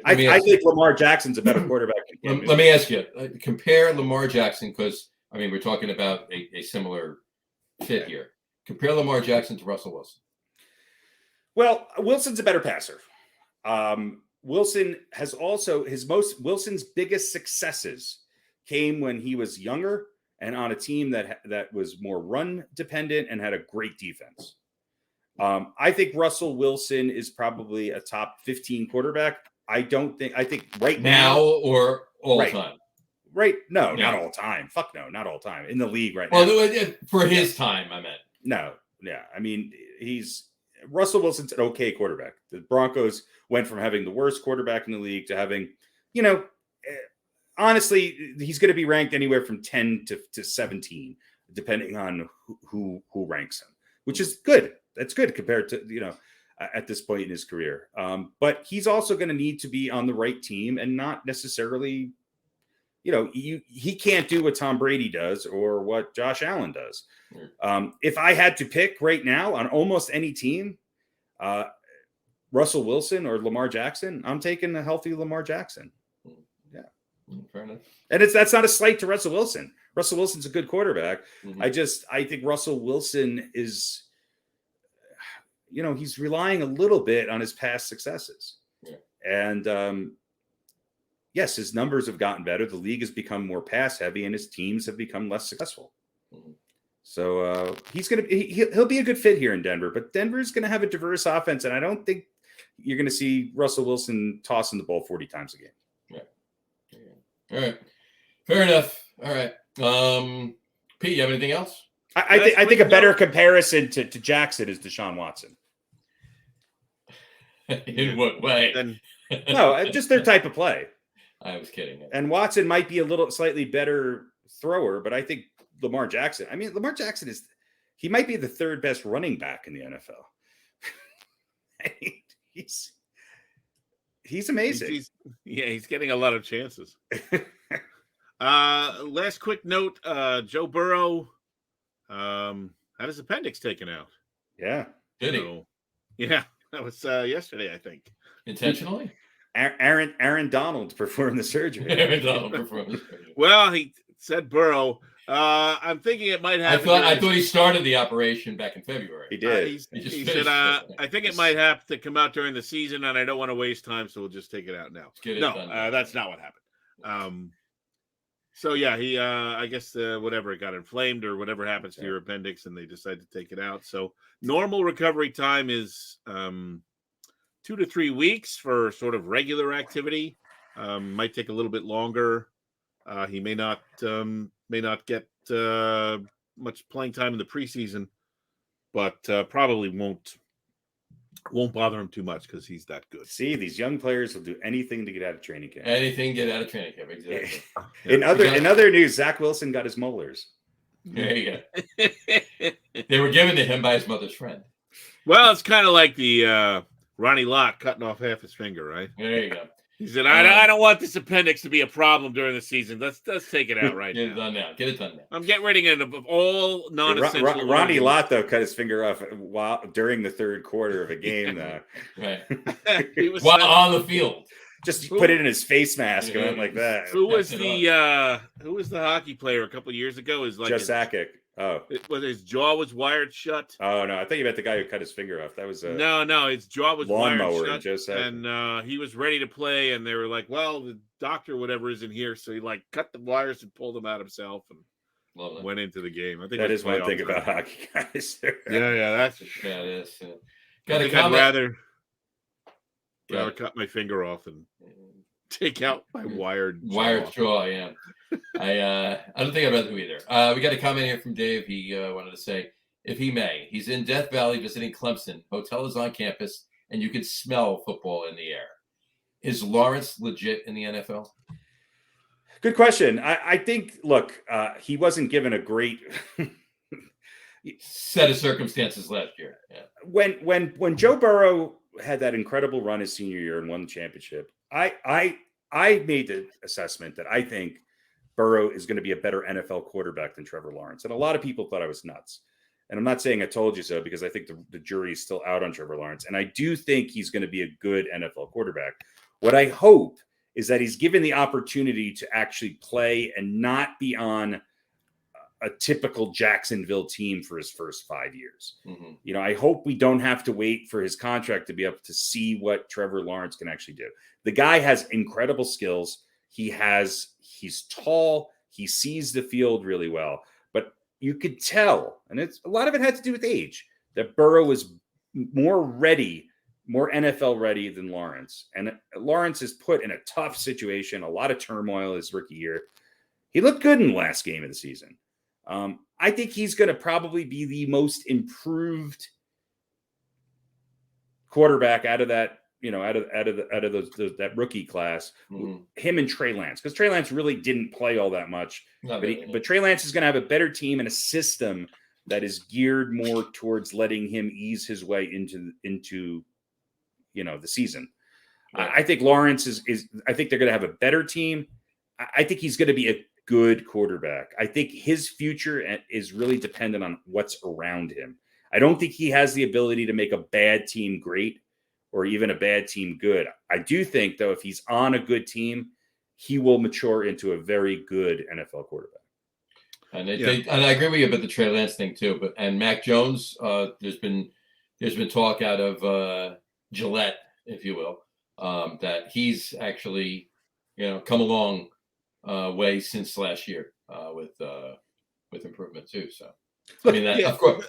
I think Lamar Jackson's a better quarterback. Let me ask you, compare Lamar Jackson, because, I mean, we're talking about a similar fit here. Compare Lamar Jackson to Russell Wilson. Well, Wilson's a better passer. Wilson has also Wilson's biggest successes came when he was younger and on a team that was more run dependent and had a great defense. I think Russell Wilson is probably a top 15 quarterback. I think right now or all time. Right. No, not all time. Fuck no, not all time. In the league right now. Well, for his time, I meant. No, yeah. I mean, Russell Wilson's an okay quarterback. The Broncos went from having the worst quarterback in the league to having, honestly, he's going to be ranked anywhere from 10 to 17, depending on who ranks him, which is good. That's good compared to, at this point in his career. But he's also going to need to be on the right team and not necessarily, he can't do what Tom Brady does or what Josh Allen does. If I had to pick right now on almost any team, Russell Wilson or Lamar Jackson, I'm taking a healthy Lamar Jackson. Yeah. Fair enough. And that's not a slight to Russell Wilson. Russell Wilson's a good quarterback. Mm-hmm. I think Russell Wilson is, he's relying a little bit on his past successes. Yeah. And yes, his numbers have gotten better. The league has become more pass heavy and his teams have become less successful. Mm-hmm. So he'll be a good fit here in Denver, but Denver's going to have a diverse offense. And I don't think you're going to see Russell Wilson tossing the ball 40 times a game. Yeah. All right. Fair enough. All right. Pete, you have anything else? I think a better comparison to Jackson is Deshaun Watson. In what way? No, just their type of play. I was kidding. And Watson might be a slightly better thrower, but I think Lamar Jackson he might be the third best running back in the NFL. He's amazing. He's getting a lot of chances. Last quick note, Joe Burrow had his appendix taken out. Yeah. Did he? Yeah, that was yesterday, I think. Intentionally? Aaron Donald performed the surgery. Aaron Donald performed the surgery. Well, he said Burrow. I'm thinking it might happen. I thought he started the operation back in February. He did. He said, I think it might have to come out during the season, and I don't want to waste time, so we'll just take it out now. That's not what happened. So yeah, he I guess whatever, it got inflamed or whatever happens to your appendix, and they decide to take it out. So normal recovery time is 2 to 3 weeks for sort of regular activity. Might take a little bit longer. He may not get much playing time in the preseason, but probably won't bother him too much because he's that good. See, these young players will do anything to get out of training camp. Anything to get out of training camp, exactly. In other news, Zach Wilson got his molars. There you go. They were given to him by his mother's friend. Well, it's kind of like the Ronnie Lott cutting off half his finger, right? There you go. He said, I don't want this appendix to be a problem during the season. Let's take it out right now. Get it done now. Get it done now. I'm getting rid of all non-essential. Ronnie Lott, though, cut his finger off during the third quarter of a game, though. Right. While on the field. Just put it in his face mask and went like that. Who was the hockey player a couple of years ago? Is like Joe Sakic. Oh, his jaw was wired shut. Oh no, I thought you meant the guy who cut his finger off. That was a no. His jaw was wired shut, Joe Sakic. and he was ready to play. And they were like, "Well, the doctor, whatever, isn't here." So he cut the wires and pulled them out himself and went into the game. I think that is one thing about hockey guys. yeah, that's that is. I'd rather cut my finger off and take out my wired jaw. Yeah. I don't think I'd rather do either. We got a comment here from Dave. He wanted to say, if he may, he's in Death Valley visiting Clemson. Hotel is on campus, and you can smell football in the air. Is Lawrence legit in the NFL? Good question. I think, look, he wasn't given a great set of circumstances last year. Yeah. When Joe Burrow had that incredible run his senior year and won the championship, I made the assessment that I think Burrow is going to be a better NFL quarterback than Trevor Lawrence. And a lot of people thought I was nuts. And I'm not saying I told you so, because I think the jury is still out on Trevor Lawrence. And I do think he's going to be a good NFL quarterback. What I hope is that he's given the opportunity to actually play and not be on a typical Jacksonville team for his first 5 years. Mm-hmm. I hope we don't have to wait for his contract to be up to see what Trevor Lawrence can actually do. The guy has incredible skills. He's tall. He sees the field really well, but you could tell, and a lot of it had to do with age, that Burrow was more NFL ready than Lawrence. And Lawrence is put in a tough situation, a lot of turmoil his rookie year. He looked good in the last game of the season. I think he's going to probably be the most improved quarterback out of that, out of those that rookie class. Mhm. Him and Trey Lance, because Trey Lance really didn't play all that much. Not But really. but Trey Lance is going to have a better team and a system that is geared more towards letting him ease his way into the season. Right. I think Lawrence is. I think they're going to have a better team. I think he's going to be a good quarterback. I think his future is really dependent on what's around him. I don't think he has the ability to make a bad team great or even a bad team good. I do think, though, if he's on a good team, he will mature into a very good NFL quarterback. And and I agree with you about the Trey Lance thing too. And Mac Jones, there's been talk out of Gillette, if you will, that he's actually come a long way since last year with improvement too. So I mean that of course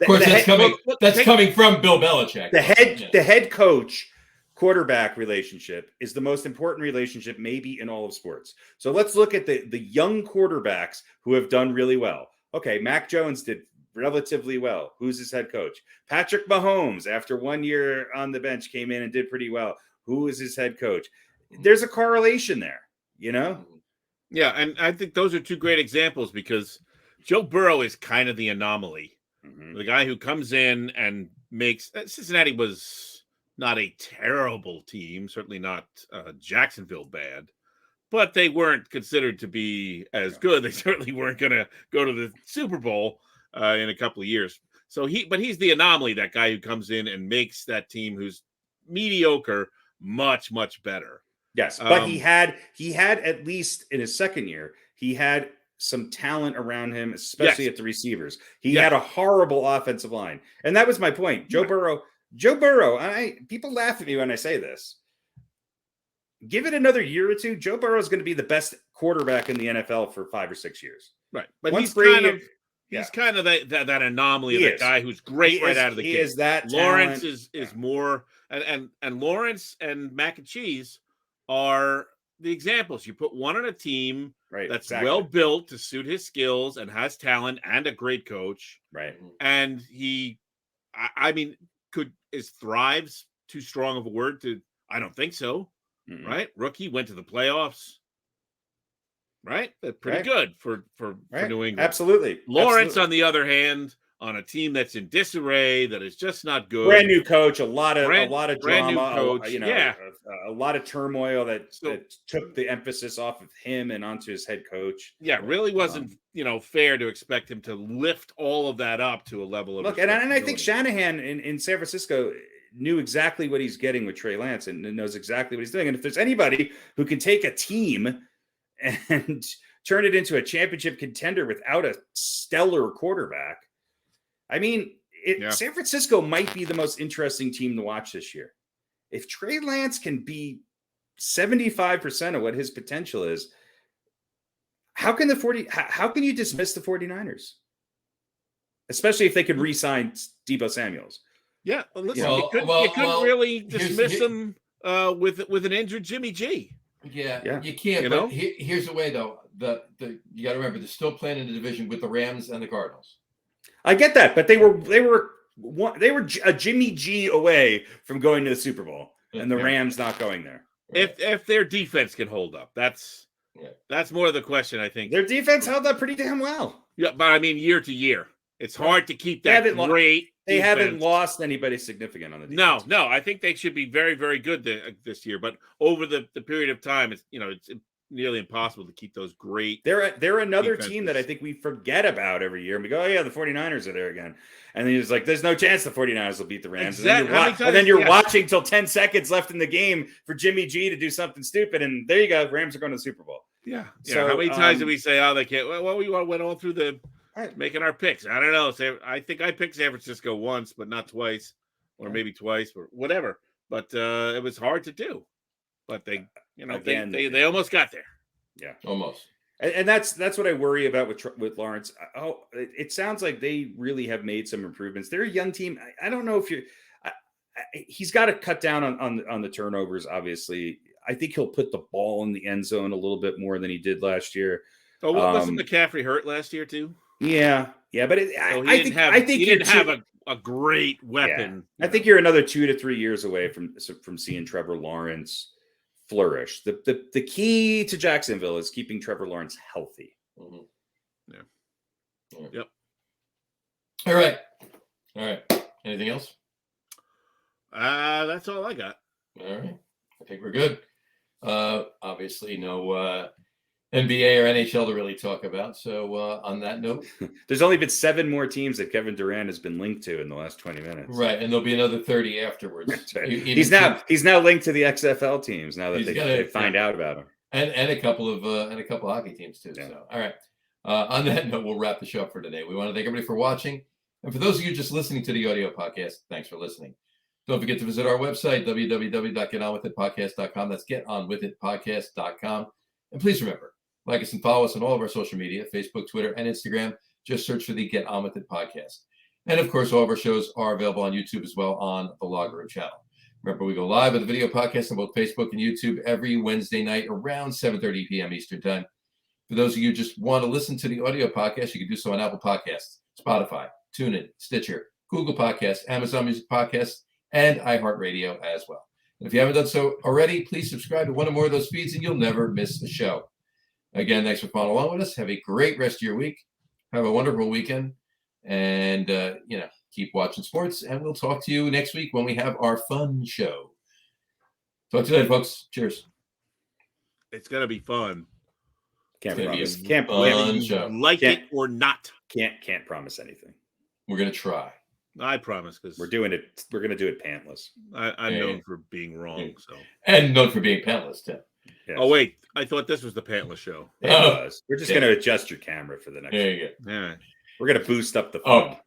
that's coming from Bill Belichick. The head coach quarterback relationship is the most important relationship maybe in all of sports. So let's look at the young quarterbacks who have done really well. Okay, Mac Jones did relatively well. Who's his head coach? Patrick Mahomes, after 1 year on the bench, came in and did pretty well. Who is his head coach? There's a correlation there, Yeah, and I think those are two great examples because Joe Burrow is kind of the anomaly. Mm-hmm. The guy who comes in and makes Cincinnati was not a terrible team, certainly not Jacksonville bad, but they weren't considered to be as good. They certainly weren't going to go to the Super Bowl in a couple of years. So he's the anomaly, that guy who comes in and makes that team who's mediocre much, much better. Yes, but he had at least in his second year, he had some talent around him, especially at the receivers. He had a horrible offensive line. And that was my point. Joe Burrow, people laugh at me when I say this. Give it another year or two, Joe Burrow is going to be the best quarterback in the NFL for 5 or 6 years. Right. But he's kind of that anomaly of that guy who's great right out of the gate. He is that Lawrence talent. is more and Lawrence and Mac and Cheese are the examples. You put one on a team that's well built to suit his skills and has talent and a great coach. Right. And is thrives too strong of a word to, I don't think so. Mm-hmm. Right. Rookie went to the playoffs. Right. That's pretty good for New England. Absolutely. Lawrence, on the other hand, on a team that's in disarray, that is just not good. Brand new coach, a lot of brand drama, new coach. A lot of turmoil that took the emphasis off of him and onto his head coach. Yeah, it really wasn't fair to expect him to lift all of that up to a level of and I think Shanahan in San Francisco knew exactly what he's getting with Trey Lance and knows exactly what he's doing. And if there's anybody who can take a team and turn it into a championship contender without a stellar quarterback, I mean, San Francisco might be the most interesting team to watch this year. If Trey Lance can be 75% of what his potential is, how can you dismiss the 49ers? Especially if they could re-sign Deebo Samuels. Yeah, well, listen, you couldn't really dismiss them with an injured Jimmy G. Yeah, you can't. But here's the way, though. You got to remember, they're still playing in the division with the Rams and the Cardinals. I get that, but they were a Jimmy G away from going to the Super Bowl, and the Rams not going there. If their defense can hold up, that's more the question. I think their defense held up pretty damn well. Yeah, but I mean, year to year, it's hard to keep that great. They haven't lost anybody significant on the defense. No, I think they should be very, very good this year. But over the period of time, it's nearly impossible to keep those great. They're another defenses. team that I think we forget about every year. And we go, oh yeah, the 49ers are there again. And then it's like, there's no chance the 49ers will beat the Rams. Exactly. And then you're watching till 10 seconds left in the game for Jimmy G to do something stupid. And there you go. Rams are going to the Super Bowl. Yeah. So how many times did we say, oh, they can't? Well, we went all through the making our picks. I don't know. I think I picked San Francisco once, but not twice, or maybe twice, or whatever. But it was hard to do. But they almost got there. Yeah, almost. And that's what I worry about with Lawrence. Oh, it sounds like they really have made some improvements. They're a young team. I don't know if he's got to cut down on the turnovers. Obviously, I think he'll put the ball in the end zone a little bit more than he did last year. Oh, wasn't McCaffrey hurt last year too? Yeah, but So I think he didn't have a great weapon. Yeah. I think you're another 2 to 3 years away from seeing Trevor Lawrence flourish. The key to Jacksonville is keeping Trevor Lawrence healthy. Mm-hmm. Yeah. Yep. All right. Anything else? That's all I got. All right. I think we're good. Obviously, no NBA or NHL to really talk about. So on that note, there's only been 7 more teams that Kevin Durant has been linked to in the last 20 minutes. Right, and there'll be another 30 afterwards. Right. He's now linked to the XFL teams now that they find out about him, and a couple of hockey teams too. Yeah. So all right. On that note, we'll wrap the show up for today. We want to thank everybody for watching, and for those of you just listening to the audio podcast, thanks for listening. Don't forget to visit our website, www.getonwithitpodcast.com. That's getonwithitpodcast.com. And please remember, like us and follow us on all of our social media, Facebook, Twitter, and Instagram. Just search for the Get On With It podcast. And of course, all of our shows are available on YouTube as well on the Log Room channel. Remember, we go live with a video podcast on both Facebook and YouTube every Wednesday night around 7:30 p.m. Eastern Time. For those of you who just want to listen to the audio podcast, you can do so on Apple Podcasts, Spotify, TuneIn, Stitcher, Google Podcasts, Amazon Music Podcasts, and iHeartRadio as well. And if you haven't done so already, please subscribe to one or more of those feeds and you'll never miss a show. Again, thanks for following along with us. Have a great rest of your week. Have a wonderful weekend. And, keep watching sports. And we'll talk to you next week when we have our fun show. Talk to you later, folks. Cheers. It's going to be fun. Can't promise. Like it or not. Can't promise anything. We're going to try. I promise, because we're going to do it pantless. I'm known for being wrong, so and known for being pantless too. Yes. Oh wait, I thought this was the pantless show. It was. We're just going to adjust your camera for the next. There you go. Yeah, we're going to boost up the fun.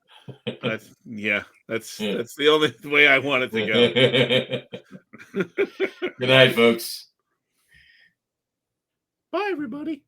That's the only way I want it to go. Good night, folks. Bye, everybody.